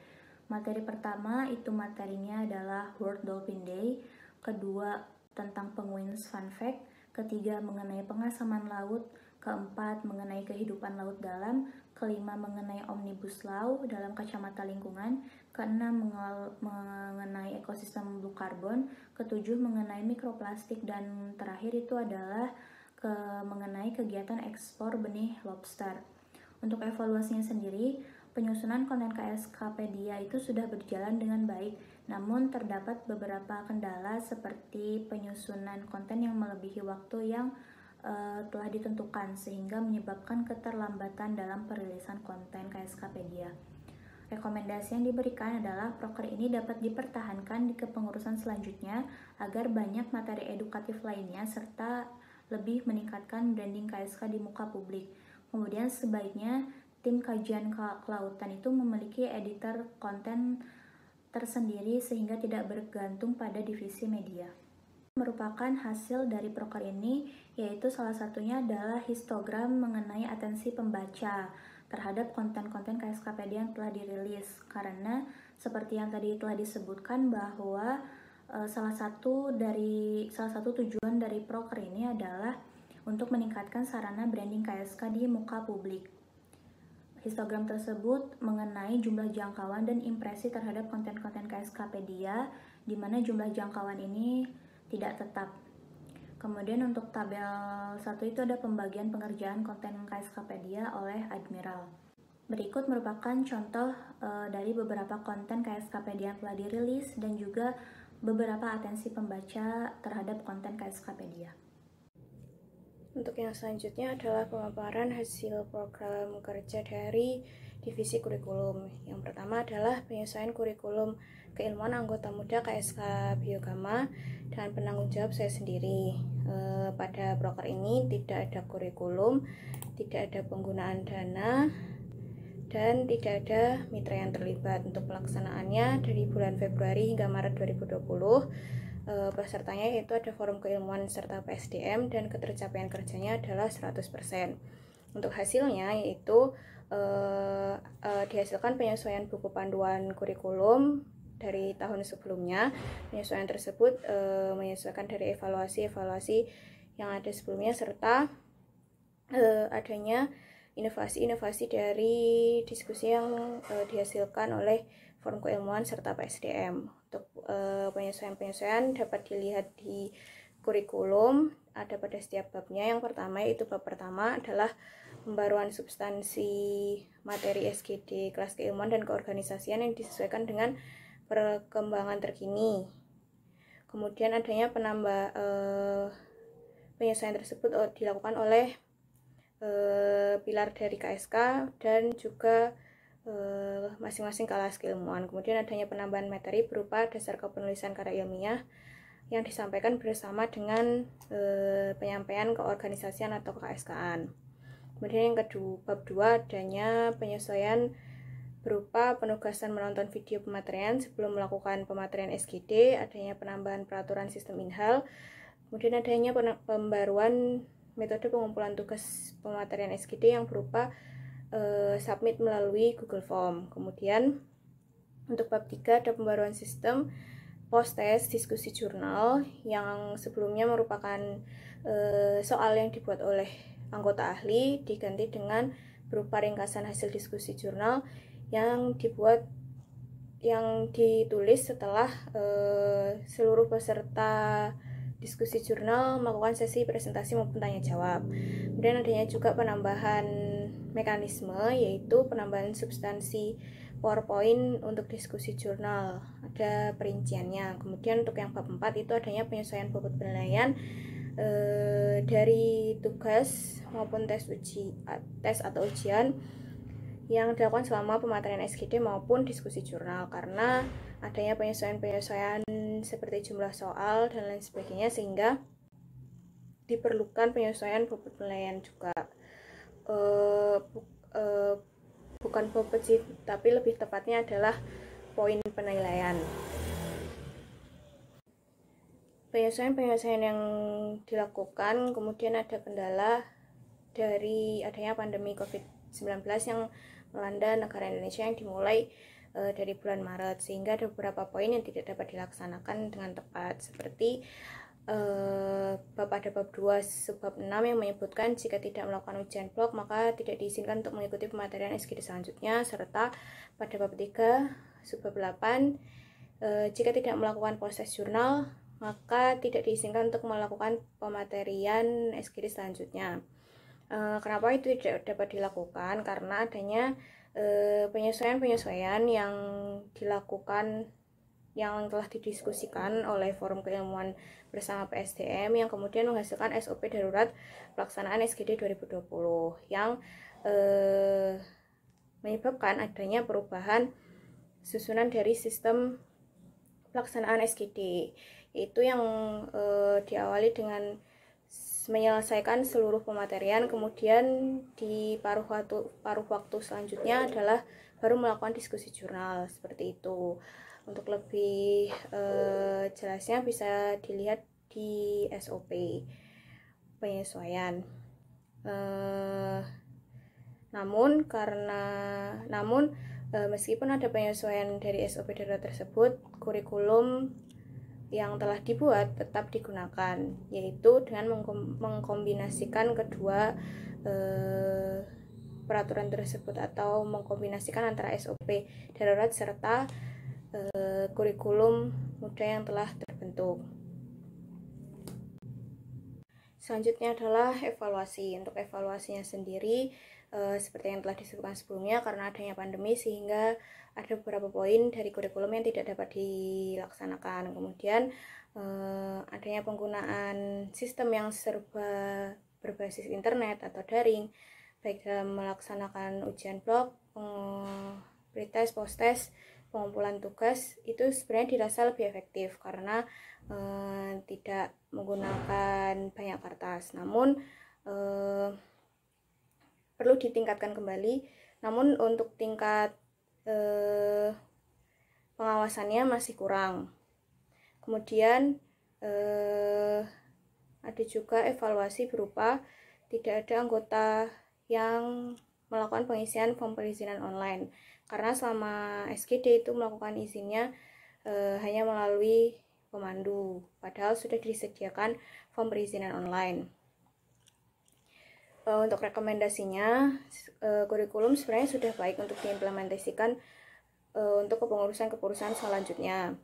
Materi pertama itu materinya adalah World Dolphin Day, kedua tentang penguins fun fact, ketiga mengenai pengasaman laut, keempat mengenai kehidupan laut dalam, kelima mengenai Omnibus Law dalam kacamata lingkungan, keenam mengenai ekosistem blue carbon, ketujuh mengenai mikroplastik, dan terakhir itu adalah mengenai kegiatan ekspor benih lobster. Untuk evaluasinya sendiri, penyusunan konten KSKpedia itu sudah berjalan dengan baik, namun terdapat beberapa kendala seperti penyusunan konten yang melebihi waktu yang telah ditentukan sehingga menyebabkan keterlambatan dalam perilisan konten KSKpedia. Rekomendasi yang diberikan adalah proker ini dapat dipertahankan di kepengurusan selanjutnya agar banyak materi edukatif lainnya serta lebih meningkatkan branding KSK di muka publik. Kemudian sebaiknya tim kajian kelautan itu memiliki editor konten tersendiri sehingga tidak bergantung pada divisi media. Merupakan hasil dari proker ini, yaitu salah satunya adalah histogram mengenai atensi pembaca terhadap konten-konten KSKPD yang telah dirilis, karena seperti yang tadi telah disebutkan bahwa salah satu tujuan dari proker ini adalah untuk meningkatkan sarana branding KSK di muka publik. Histogram tersebut mengenai jumlah jangkauan dan impresi terhadap konten-konten KSKpedia, di mana jumlah jangkauan ini tidak tetap. Kemudian untuk tabel 1 itu ada pembagian pengerjaan konten KSKpedia oleh Admiral. Berikut merupakan contoh dari beberapa konten KSKpedia yang telah dirilis dan juga beberapa atensi pembaca terhadap konten KSKpedia. Untuk yang selanjutnya adalah pemaparan hasil program kerja dari divisi kurikulum. Yang pertama adalah penyesuaian kurikulum keilmuan anggota muda KSK Biogama dan penanggung jawab saya sendiri. Pada proker ini tidak ada kurikulum, tidak ada penggunaan dana, dan tidak ada mitra yang terlibat. Untuk pelaksanaannya dari bulan Februari hingga Maret 2020, pesertanya yaitu ada forum keilmuan serta PSDM dan ketercapaian kerjanya adalah 100%. Untuk hasilnya yaitu dihasilkan penyesuaian buku panduan kurikulum dari tahun sebelumnya. Penyesuaian tersebut menyesuaikan dari evaluasi yang ada sebelumnya serta adanya inovasi-inovasi dari diskusi yang dihasilkan oleh forum keilmuan serta PSDM. Untuk penyesuaian dapat dilihat di kurikulum, ada pada setiap babnya. Yang pertama yaitu bab pertama adalah pembaruan substansi materi SGD kelas keilmuan dan keorganisasian yang disesuaikan dengan perkembangan terkini. Kemudian adanya penyesuaian tersebut dilakukan oleh pilar dari KSK dan juga masing-masing kelas keilmuan. Kemudian adanya penambahan materi berupa dasar kepenulisan karya ilmiah yang disampaikan bersama dengan penyampaian keorganisasian atau KSK-an. Kemudian yang kedua, bab 2 adanya penyesuaian berupa penugasan menonton video pematerian sebelum melakukan pematerian SGD, adanya penambahan peraturan sistem inhal, kemudian adanya pembaruan metode pengumpulan tugas pematerian SGD yang berupa submit melalui Google Form. Kemudian untuk bab 3 ada pembaruan sistem post-test diskusi jurnal yang sebelumnya merupakan soal yang dibuat oleh anggota ahli diganti dengan berupa ringkasan hasil diskusi jurnal yang ditulis setelah seluruh peserta diskusi jurnal melakukan sesi presentasi maupun tanya jawab. Kemudian adanya juga penambahan mekanisme, yaitu penambahan substansi PowerPoint untuk diskusi jurnal, ada perinciannya. Kemudian untuk yang bab 4 itu adanya penyesuaian bobot penilaian dari tugas maupun tes atau ujian yang dilakukan selama pematerian SGD maupun diskusi jurnal, karena adanya penyesuaian seperti jumlah soal dan lain sebagainya, sehingga diperlukan penyesuaian bobot penilaian juga. Bukan bobot sih, tapi lebih tepatnya adalah poin penilaian. Penyesuaian yang dilakukan, kemudian ada kendala dari adanya pandemi COVID-19 yang melanda negara Indonesia yang dimulai dari bulan Maret, sehingga ada beberapa poin yang tidak dapat dilaksanakan dengan tepat, seperti pada bab 2 subbab 6 yang menyebutkan jika tidak melakukan ujian blok maka tidak diizinkan untuk mengikuti pematerian SGD selanjutnya, serta pada bab 3 subbab 8 jika tidak melakukan proses jurnal maka tidak diizinkan untuk melakukan pematerian SGD selanjutnya. Kenapa itu tidak dapat dilakukan? Karena adanya penyesuaian yang dilakukan yang telah didiskusikan oleh forum keilmuan bersama PSDM yang kemudian menghasilkan SOP darurat pelaksanaan SGD 2020 yang menyebabkan adanya perubahan susunan dari sistem pelaksanaan SGD, yaitu yang diawali dengan menyelesaikan seluruh pematerian, kemudian di paruh waktu selanjutnya adalah baru melakukan diskusi jurnal, seperti itu. Untuk lebih jelasnya bisa dilihat di SOP penyesuaian. Namun meskipun ada penyesuaian dari SOP darurat tersebut, kurikulum yang telah dibuat tetap digunakan, yaitu dengan mengkombinasikan kedua peraturan tersebut, atau mengkombinasikan antara SOP darurat serta kurikulum muda yang telah terbentuk. Selanjutnya adalah evaluasi. Untuk evaluasinya sendiri, seperti yang telah disebutkan sebelumnya, karena adanya pandemi sehingga ada beberapa poin dari kurikulum yang tidak dapat dilaksanakan. Kemudian adanya penggunaan sistem yang serba berbasis internet atau daring, baik dalam melaksanakan ujian blok, pretest, posttest, pengumpulan tugas, itu sebenarnya dirasa lebih efektif karena tidak menggunakan banyak kertas. Namun perlu ditingkatkan kembali. Namun untuk tingkat pengawasannya masih kurang. Kemudian ada juga evaluasi berupa tidak ada anggota yang melakukan pengisian form perizinan online, karena selama SGD itu melakukan izinnya hanya melalui pemandu, padahal sudah disediakan form perizinan online. Untuk rekomendasinya, kurikulum sebenarnya sudah baik untuk diimplementasikan untuk kepengurusan selanjutnya.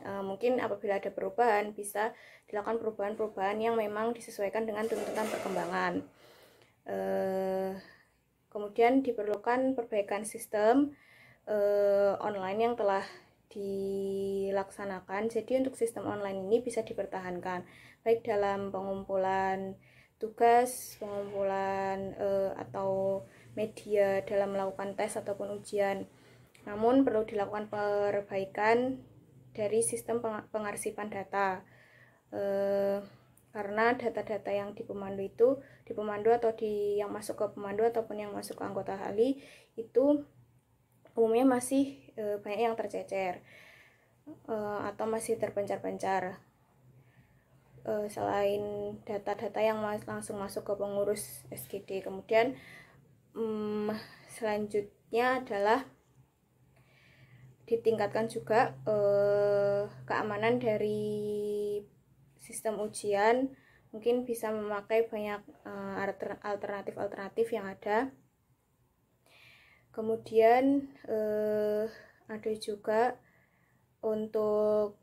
Mungkin apabila ada perubahan, bisa dilakukan perubahan-perubahan yang memang disesuaikan dengan tuntutan perkembangan. Kemudian diperlukan perbaikan sistem online yang telah dilaksanakan. Jadi untuk sistem online ini bisa dipertahankan, baik dalam pengumpulan tugas, pengumpulan atau media dalam melakukan tes ataupun ujian. Namun perlu dilakukan perbaikan dari sistem pengarsipan data, karena data-data yang di pemandu atau yang masuk ke pemandu ataupun yang masuk ke anggota ahli itu umumnya masih banyak yang tercecer atau masih terpencar-pencar. Selain data-data yang langsung masuk ke pengurus SGD, kemudian selanjutnya adalah ditingkatkan juga keamanan dari sistem ujian. Mungkin bisa memakai banyak alternatif yang ada. Kemudian ada juga untuk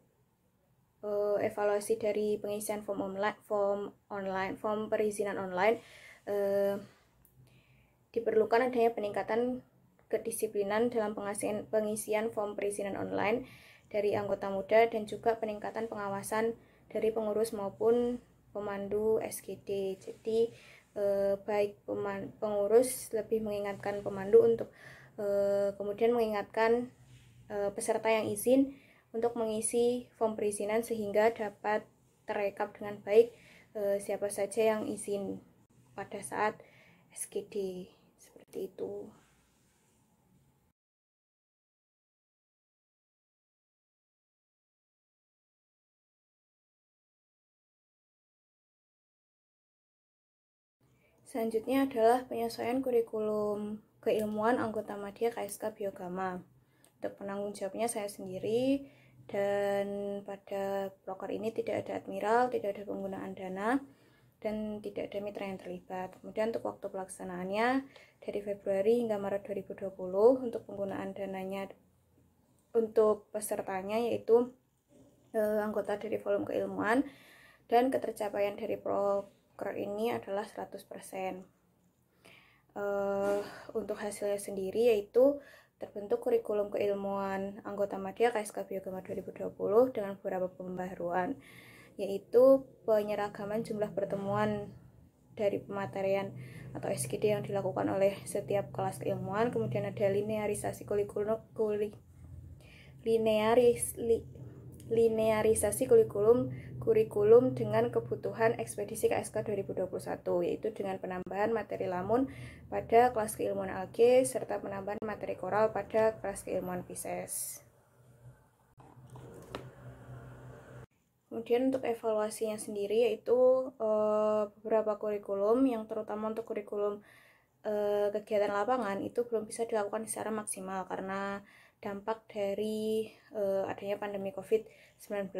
evaluasi dari pengisian form perizinan online, diperlukan adanya peningkatan kedisiplinan dalam pengisian form perizinan online dari anggota muda, dan juga peningkatan pengawasan dari pengurus maupun pemandu SGD. Jadi baik pengurus lebih mengingatkan pemandu untuk kemudian mengingatkan peserta yang izin untuk mengisi form perizinan sehingga dapat terekap dengan baik siapa saja yang izin pada saat SGD, seperti itu. Selanjutnya adalah penyesuaian kurikulum keilmuan anggota Madya KSK Biogama. Untuk penanggung jawabnya saya sendiri, dan pada proker ini tidak ada admiral, tidak ada penggunaan dana, dan tidak ada mitra yang terlibat. Kemudian untuk waktu pelaksanaannya dari Februari hingga Maret 2020, untuk penggunaan dananya untuk pesertanya yaitu anggota dari volume keilmuan, dan ketercapaian dari proker ini adalah 100%. Untuk hasilnya sendiri yaitu terbentuk kurikulum keilmuan anggota Madya KSK Biogama 2020 dengan beberapa pembaharuan, yaitu penyeragaman jumlah pertemuan dari pematerian atau SGD yang dilakukan oleh setiap kelas keilmuan. Kemudian ada linearisasi linearisasi kurikulum dengan kebutuhan ekspedisi KSK 2021, yaitu dengan penambahan materi lamun pada kelas keilmuan AG serta penambahan materi koral pada kelas keilmuan Pisces. Kemudian untuk evaluasinya sendiri yaitu beberapa kurikulum yang terutama untuk kurikulum kegiatan lapangan itu belum bisa dilakukan secara maksimal karena dampak dari adanya pandemi COVID-19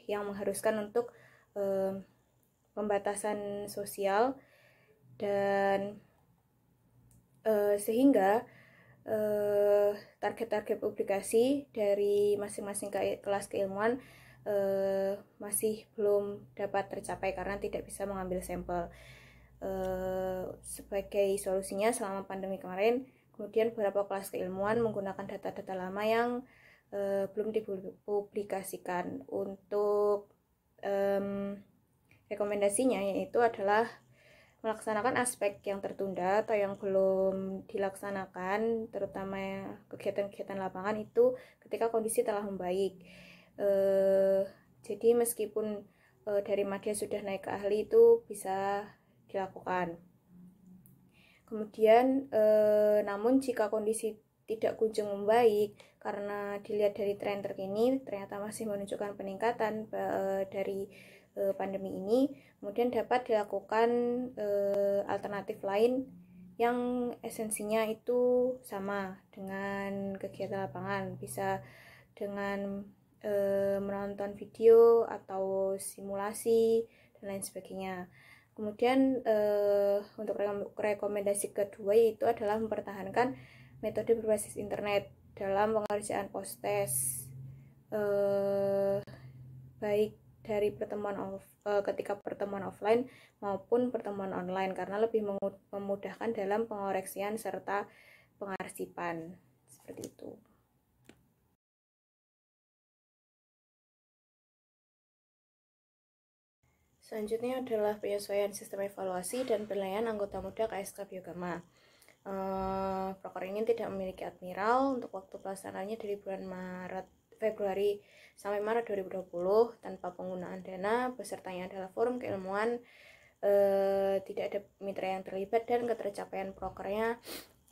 yang mengharuskan untuk pembatasan sosial dan sehingga target-target publikasi dari masing-masing kelas keilmuan masih belum dapat tercapai karena tidak bisa mengambil sampel. Sebagai solusinya selama pandemi kemarin, kemudian beberapa kelas keilmuan menggunakan data-data lama yang belum dipublikasikan. Untuk rekomendasinya yaitu adalah melaksanakan aspek yang tertunda atau yang belum dilaksanakan, terutama kegiatan-kegiatan lapangan itu ketika kondisi telah membaik. Jadi meskipun dari media sudah naik ke ahli itu bisa dilakukan. Kemudian namun jika kondisi tidak kunjung membaik karena dilihat dari tren terkini ternyata masih menunjukkan peningkatan dari pandemi ini, kemudian dapat dilakukan alternatif lain yang esensinya itu sama dengan kegiatan lapangan, bisa dengan menonton video atau simulasi dan lain sebagainya. Kemudian untuk rekomendasi kedua yaitu adalah mempertahankan metode berbasis internet dalam pengerjaan post-test, baik dari ketika pertemuan offline maupun pertemuan online karena lebih memudahkan dalam pengoreksian serta pengarsipan seperti itu. Selanjutnya adalah penyesuaian sistem evaluasi dan penilaian anggota muda KSK Biogama. Proker ini tidak memiliki admiral. Untuk waktu pelaksanaannya dari bulan Februari sampai Maret 2020 tanpa penggunaan dana. Pesertanya adalah forum keilmuan, tidak ada mitra yang terlibat dan ketercapaian prokernya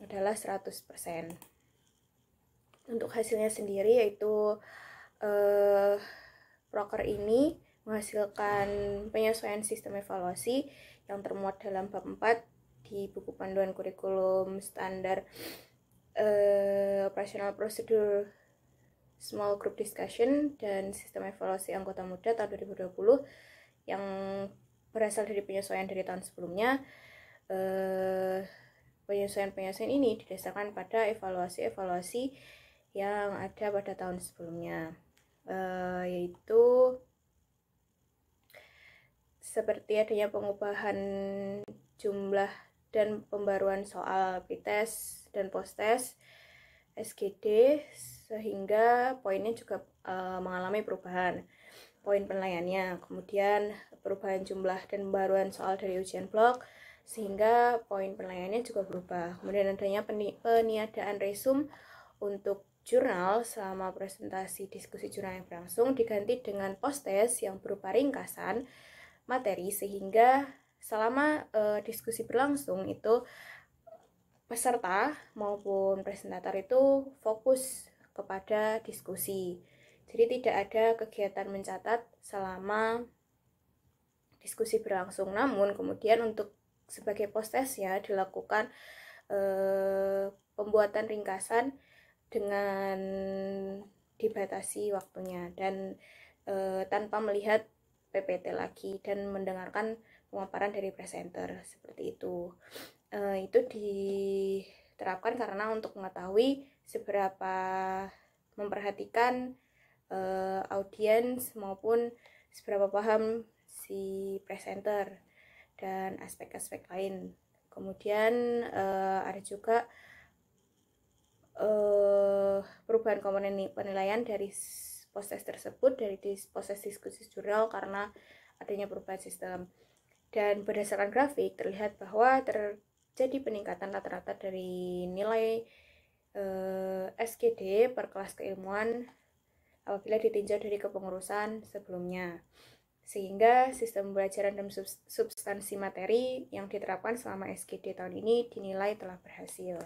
adalah 100%. Untuk hasilnya sendiri yaitu proker ini menghasilkan penyesuaian sistem evaluasi yang termuat dalam bab 4 di buku panduan kurikulum standar operational procedure small group discussion dan sistem evaluasi anggota muda tahun 2020 yang berasal dari penyesuaian dari tahun sebelumnya. Penyesuaian ini didasarkan pada evaluasi yang ada pada tahun sebelumnya, yaitu seperti adanya pengubahan jumlah dan pembaruan soal pretest dan post-test SGD sehingga poinnya juga mengalami perubahan poin penilaiannya. Kemudian perubahan jumlah dan pembaruan soal dari ujian blok sehingga poin penilaiannya juga berubah. Kemudian adanya peniadaan resum untuk jurnal selama presentasi diskusi jurnal yang berlangsung diganti dengan post-test yang berupa ringkasan materi sehingga selama diskusi berlangsung itu peserta maupun presentator itu fokus kepada diskusi. Jadi tidak ada kegiatan mencatat selama diskusi berlangsung. Namun kemudian untuk sebagai post-testnya dilakukan pembuatan ringkasan dengan dibatasi waktunya dan tanpa melihat PPT lagi dan mendengarkan pemaparan dari presenter seperti itu. Itu diterapkan karena untuk mengetahui seberapa memperhatikan audiens maupun seberapa paham si presenter dan aspek-aspek lain. Kemudian ada juga perubahan komponen penilaian dari post-test tersebut dari post-test diskusi jurnal karena adanya perubahan sistem. Dan berdasarkan grafik terlihat bahwa terjadi peningkatan rata-rata dari nilai SGD per kelas keilmuan apabila ditinjau dari kepengurusan sebelumnya. Sehingga sistem pembelajaran dan substansi materi yang diterapkan selama SGD tahun ini dinilai telah berhasil.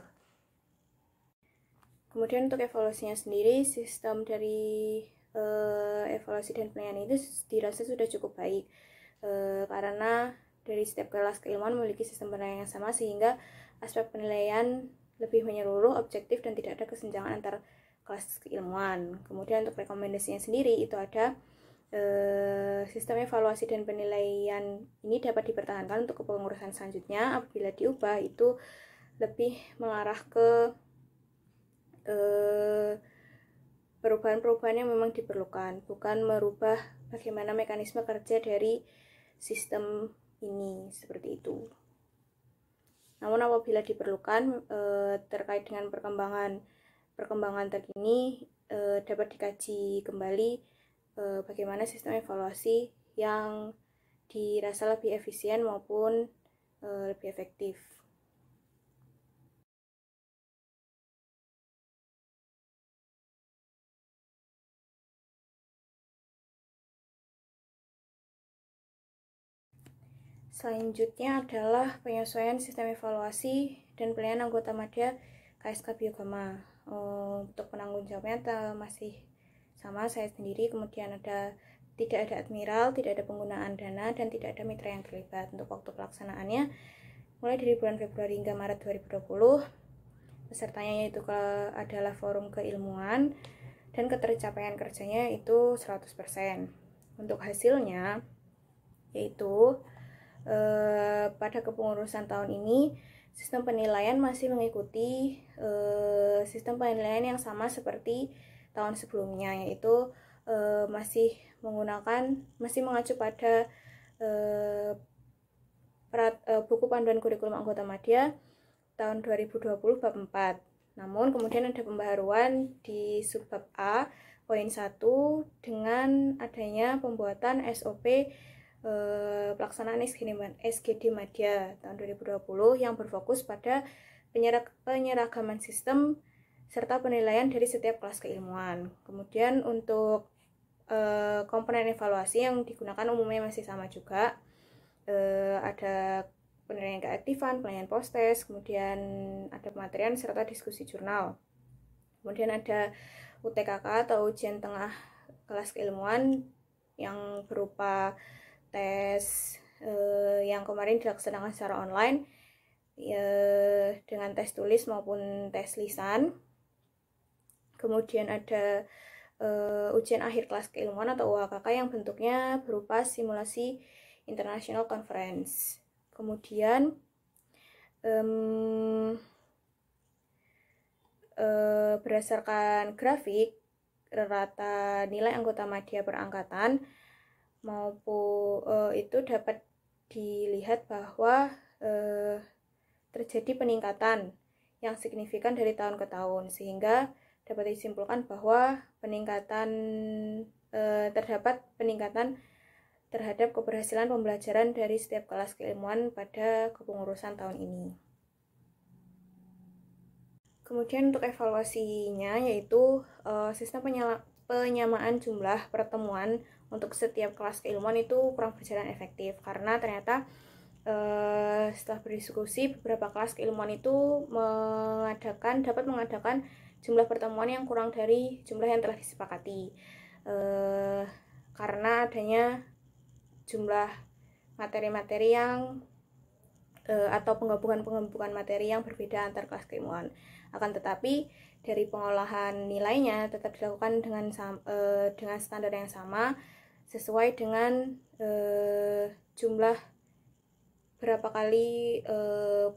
Kemudian untuk evaluasinya sendiri, sistem dari evaluasi dan penilaian itu dirasa sudah cukup baik karena dari setiap kelas keilmuan memiliki sistem penilaian yang sama sehingga aspek penilaian lebih menyeluruh, objektif, dan tidak ada kesenjangan antar kelas keilmuan. Kemudian untuk rekomendasinya sendiri itu ada sistem evaluasi dan penilaian ini dapat dipertahankan untuk kepengurusan selanjutnya. Apabila diubah itu lebih mengarah ke perubahan-perubahan yang memang diperlukan, bukan merubah bagaimana mekanisme kerja dari sistem ini, seperti itu. Namun apabila diperlukan terkait dengan perkembangan terkini dapat dikaji kembali bagaimana sistem evaluasi yang dirasa lebih efisien maupun lebih efektif. Selanjutnya adalah penyesuaian sistem evaluasi dan penilaian anggota madya KSK Biogama. Untuk penanggung jawabnya masih sama, saya sendiri. Kemudian tidak ada admiral, tidak ada penggunaan dana, dan tidak ada mitra yang terlibat. Untuk waktu pelaksanaannya mulai dari bulan Februari hingga Maret 2020. Pesertanya yaitu adalah forum keilmuan dan ketercapaian kerjanya itu 100%. Untuk hasilnya yaitu pada kepengurusan tahun ini sistem penilaian masih mengikuti sistem penilaian yang sama seperti tahun sebelumnya, yaitu masih mengacu pada buku panduan kurikulum anggota madya tahun 2020 bab 4. Namun kemudian ada pembaharuan di subbab A poin 1 dengan adanya pembuatan SOP pelaksanaan SGD Madya tahun 2020 yang berfokus pada penyeragaman sistem serta penilaian dari setiap kelas keilmuan. Kemudian untuk komponen evaluasi yang digunakan umumnya masih sama juga, ada penilaian keaktifan, penilaian post-test, kemudian ada pematerian serta diskusi jurnal. Kemudian ada UTKK atau ujian tengah kelas keilmuan yang berupa tes yang kemarin dilaksanakan secara online dengan tes tulis maupun tes lisan. Kemudian ada ujian akhir kelas keilmuan atau UAKK yang bentuknya berupa simulasi international conference. Kemudian berdasarkan grafik rata nilai anggota madya per angkatan maupun itu dapat dilihat bahwa terjadi peningkatan yang signifikan dari tahun ke tahun, sehingga dapat disimpulkan bahwa terdapat peningkatan terhadap keberhasilan pembelajaran dari setiap kelas keilmuan pada kepengurusan tahun ini. Kemudian untuk evaluasinya yaitu sistem penyamaan jumlah pertemuan untuk setiap kelas keilmuan itu kurang berjalan efektif karena ternyata setelah berdiskusi beberapa kelas keilmuan itu dapat mengadakan jumlah pertemuan yang kurang dari jumlah yang telah disepakati karena adanya jumlah materi-materi yang atau penggabungan materi yang berbeda antar kelas keilmuan. Akan tetapi dari pengolahan nilainya tetap dilakukan dengan standar yang sama sesuai dengan jumlah berapa kali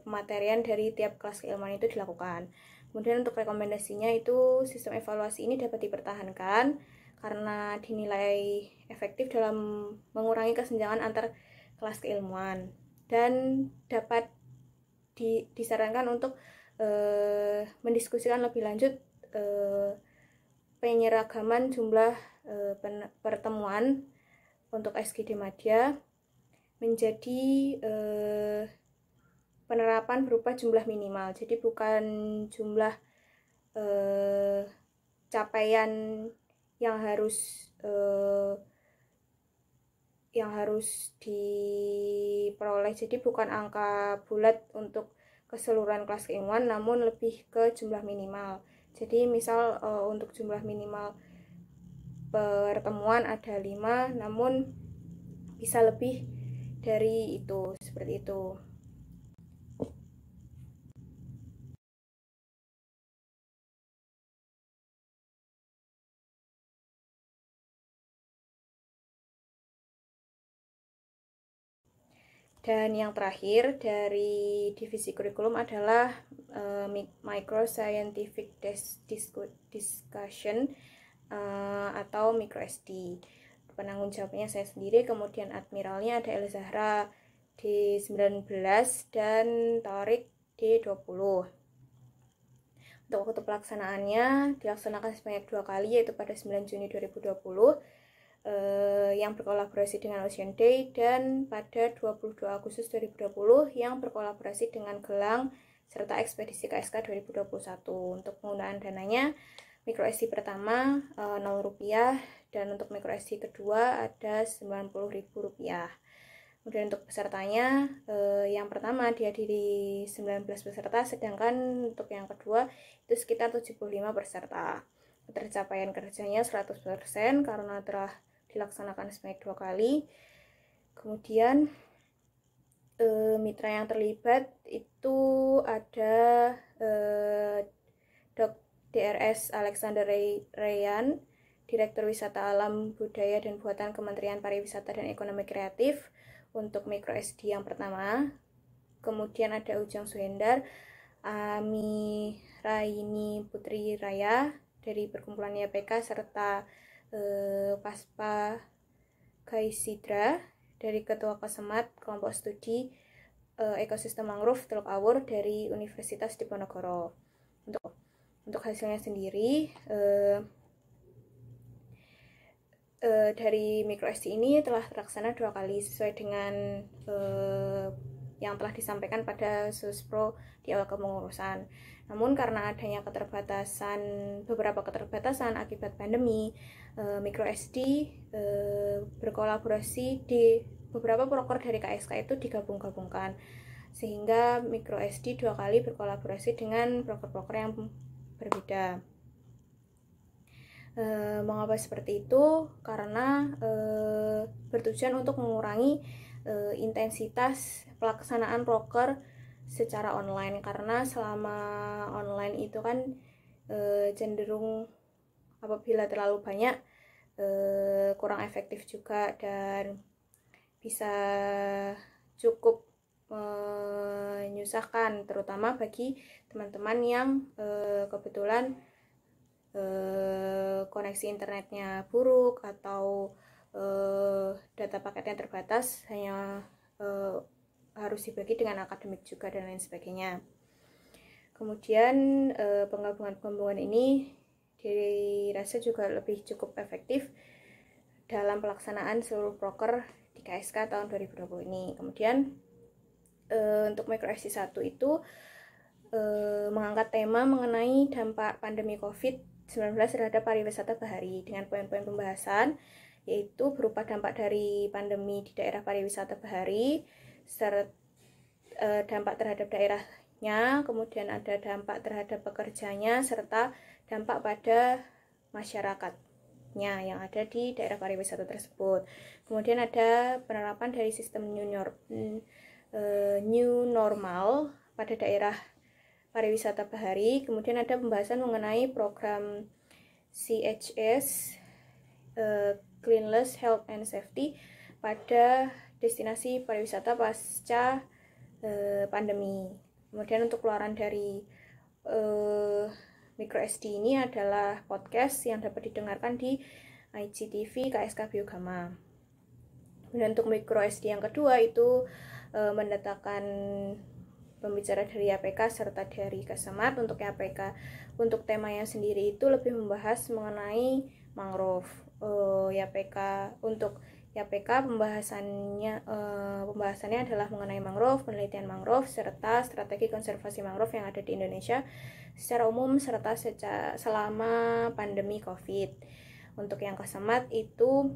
pematerian dari tiap kelas keilmuan itu dilakukan. Kemudian untuk rekomendasinya itu sistem evaluasi ini dapat dipertahankan karena dinilai efektif dalam mengurangi kesenjangan antar kelas keilmuan dan dapat disarankan untuk mendiskusikan lebih lanjut penyeragaman jumlah pertemuan untuk SGD Madya menjadi penerapan berupa jumlah minimal. Jadi bukan jumlah capaian yang harus diperoleh. Jadi bukan angka bulat untuk keseluruhan kelas keilmuan, namun lebih ke jumlah minimal. Jadi misal untuk jumlah minimal pertemuan ada 5, namun bisa lebih dari itu, seperti itu. Dan yang terakhir dari divisi kurikulum adalah micro scientific discussion atau micro SD. Penanggung jawabnya saya sendiri, kemudian admiralnya ada El Zahra D19 dan Taurik D20. Untuk waktu pelaksanaannya dilaksanakan sebanyak 2 kali, yaitu pada 9 Juni 2020 yang berkolaborasi dengan Ocean Day, dan pada 22 Agustus 2020 yang berkolaborasi dengan Gelang serta Ekspedisi KSK 2021. Untuk penggunaan dananya, micro SD pertama Rp0, dan untuk micro SD kedua ada Rp90.000. Kemudian untuk pesertanya, yang pertama dihadiri 19 peserta, sedangkan untuk yang kedua itu sekitar 75 peserta. Tercapaian kerjanya 100% karena telah dilaksanakan sebanyak 2 kali. Kemudian mitra yang terlibat itu ada DRS Alexander Rayan, Direktur Wisata Alam, Budaya dan Buatan Kementerian Pariwisata dan Ekonomi Kreatif untuk micro SD yang pertama. Kemudian ada Ujang Suhendar, Ami Raini Putri Raya dari Perkumpulan YPK, serta Paspa Gaisidra dari Ketua Kesemat Kelompok Studi Ekosistem Mangrove Teluk Awur dari Universitas Diponegoro. Untuk hasilnya sendiri, dari micro SD ini telah terlaksana 2 kali sesuai dengan yang telah disampaikan pada Suspro di awal kepengurusan. Namun karena adanya beberapa keterbatasan akibat pandemi, micro SD berkolaborasi di beberapa proker dari KSK itu digabung-gabungkan, sehingga micro SD 2 kali berkolaborasi dengan proker-proker yang berbeda. Mengapa seperti itu? Karena bertujuan untuk mengurangi intensitas pelaksanaan proker secara online, karena selama online itu kan cenderung apabila terlalu banyak kurang efektif juga, dan bisa cukup menyusahkan, terutama bagi teman-teman yang kebetulan koneksi internetnya buruk atau data paketnya terbatas, hanya harus dibagi dengan akademik juga dan lain sebagainya. Kemudian penggabungan ini dirasa juga lebih cukup efektif dalam pelaksanaan seluruh proker di KSK tahun 2020 ini. Kemudian untuk micro SD 1 itu mengangkat tema mengenai dampak pandemi COVID-19 terhadap pariwisata bahari dengan poin-poin pembahasan, yaitu berupa dampak dari pandemi di daerah pariwisata bahari, serta dampak terhadap daerahnya, kemudian ada dampak terhadap pekerjanya, serta dampak pada masyarakatnya yang ada di daerah pariwisata tersebut. Kemudian ada penerapan dari sistem new normal pada daerah pariwisata bahari. Kemudian ada pembahasan mengenai program CHS, Cleanliness, Health and Safety pada destinasi pariwisata pasca pandemi. Kemudian untuk keluaran dari micro SD ini adalah podcast yang dapat didengarkan di IGTV KSK Biogama. Dan untuk micro SD yang kedua itu mendatangkan pembicara dari YPK serta dari Kesemat. Untuk YPK, untuk temanya sendiri itu lebih membahas mengenai mangrove. YPK untuk YPK pembahasannya adalah mengenai mangrove, penelitian mangrove, serta strategi konservasi mangrove yang ada di Indonesia secara umum serta selama pandemi COVID. Untuk yang kesemat itu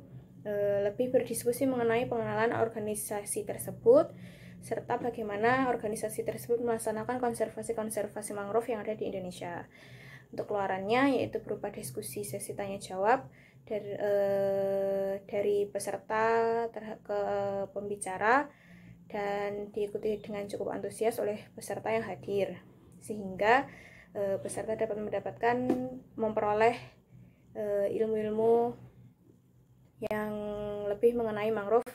lebih berdiskusi mengenai pengenalan organisasi tersebut serta bagaimana organisasi tersebut melaksanakan konservasi mangrove yang ada di Indonesia. Untuk keluarannya yaitu berupa diskusi sesi tanya jawab dari peserta ke pembicara dan diikuti dengan cukup antusias oleh peserta yang hadir, sehingga peserta dapat memperoleh ilmu-ilmu yang lebih mengenai mangrove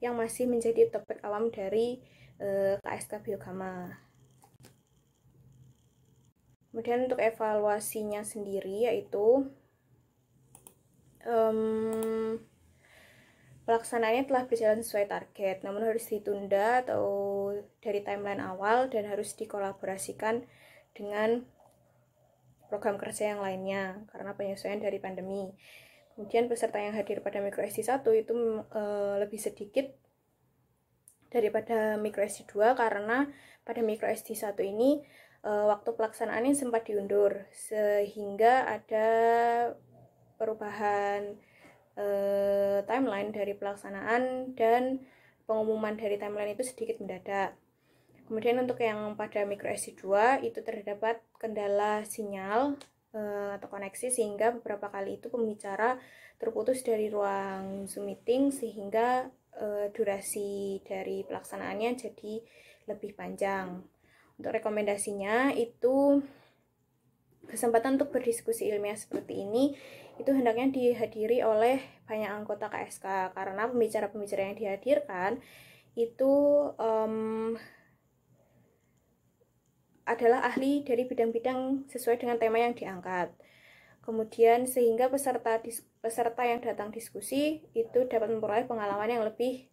yang masih menjadi topik awam dari KSK Biogama. Kemudian untuk evaluasinya sendiri yaitu pelaksanaannya telah berjalan sesuai target, namun harus ditunda atau dari timeline awal dan harus dikolaborasikan dengan program kerja yang lainnya karena penyesuaian dari pandemi. Kemudian peserta yang hadir pada Micro SD 1 itu lebih sedikit daripada Micro SD 2 karena pada Micro SD 1 ini waktu pelaksanaannya sempat diundur sehingga ada perubahan timeline dari pelaksanaan dan pengumuman dari timeline itu sedikit mendadak. Kemudian untuk yang pada Micro SD 2 itu terdapat kendala sinyal atau koneksi sehingga beberapa kali itu pembicara terputus dari ruang Zoom meeting sehingga durasi dari pelaksanaannya jadi lebih panjang. Untuk rekomendasinya itu kesempatan untuk berdiskusi ilmiah seperti ini itu hendaknya dihadiri oleh banyak anggota KSK karena pembicara-pembicara yang dihadirkan itu adalah ahli dari bidang-bidang sesuai dengan tema yang diangkat. Kemudian sehingga peserta yang datang diskusi itu dapat memperoleh pengalaman yang lebih,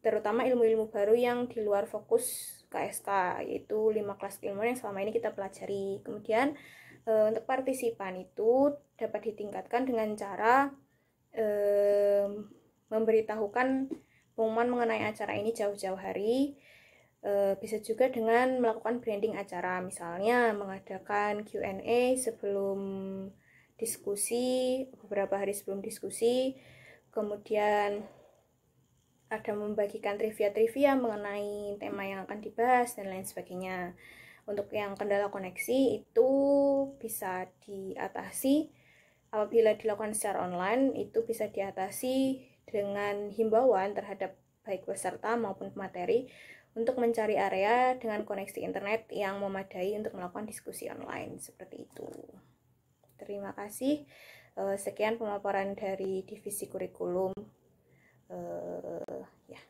terutama ilmu-ilmu baru yang di luar fokus KSK, yaitu 5 kelas keilmuan yang selama ini kita pelajari. Kemudian untuk partisipan itu dapat ditingkatkan dengan cara memberitahukan pengumuman mengenai acara ini jauh-jauh hari. Bisa juga dengan melakukan branding acara, misalnya mengadakan Q&A sebelum diskusi, beberapa hari sebelum diskusi, kemudian ada membagikan trivia mengenai tema yang akan dibahas dan lain sebagainya. Untuk yang kendala koneksi itu bisa diatasi apabila dilakukan secara online, itu bisa diatasi dengan himbauan terhadap baik peserta maupun pemateri untuk mencari area dengan koneksi internet yang memadai untuk melakukan diskusi online seperti itu. Terima kasih. Sekian pemaparan dari divisi kurikulum. Ya.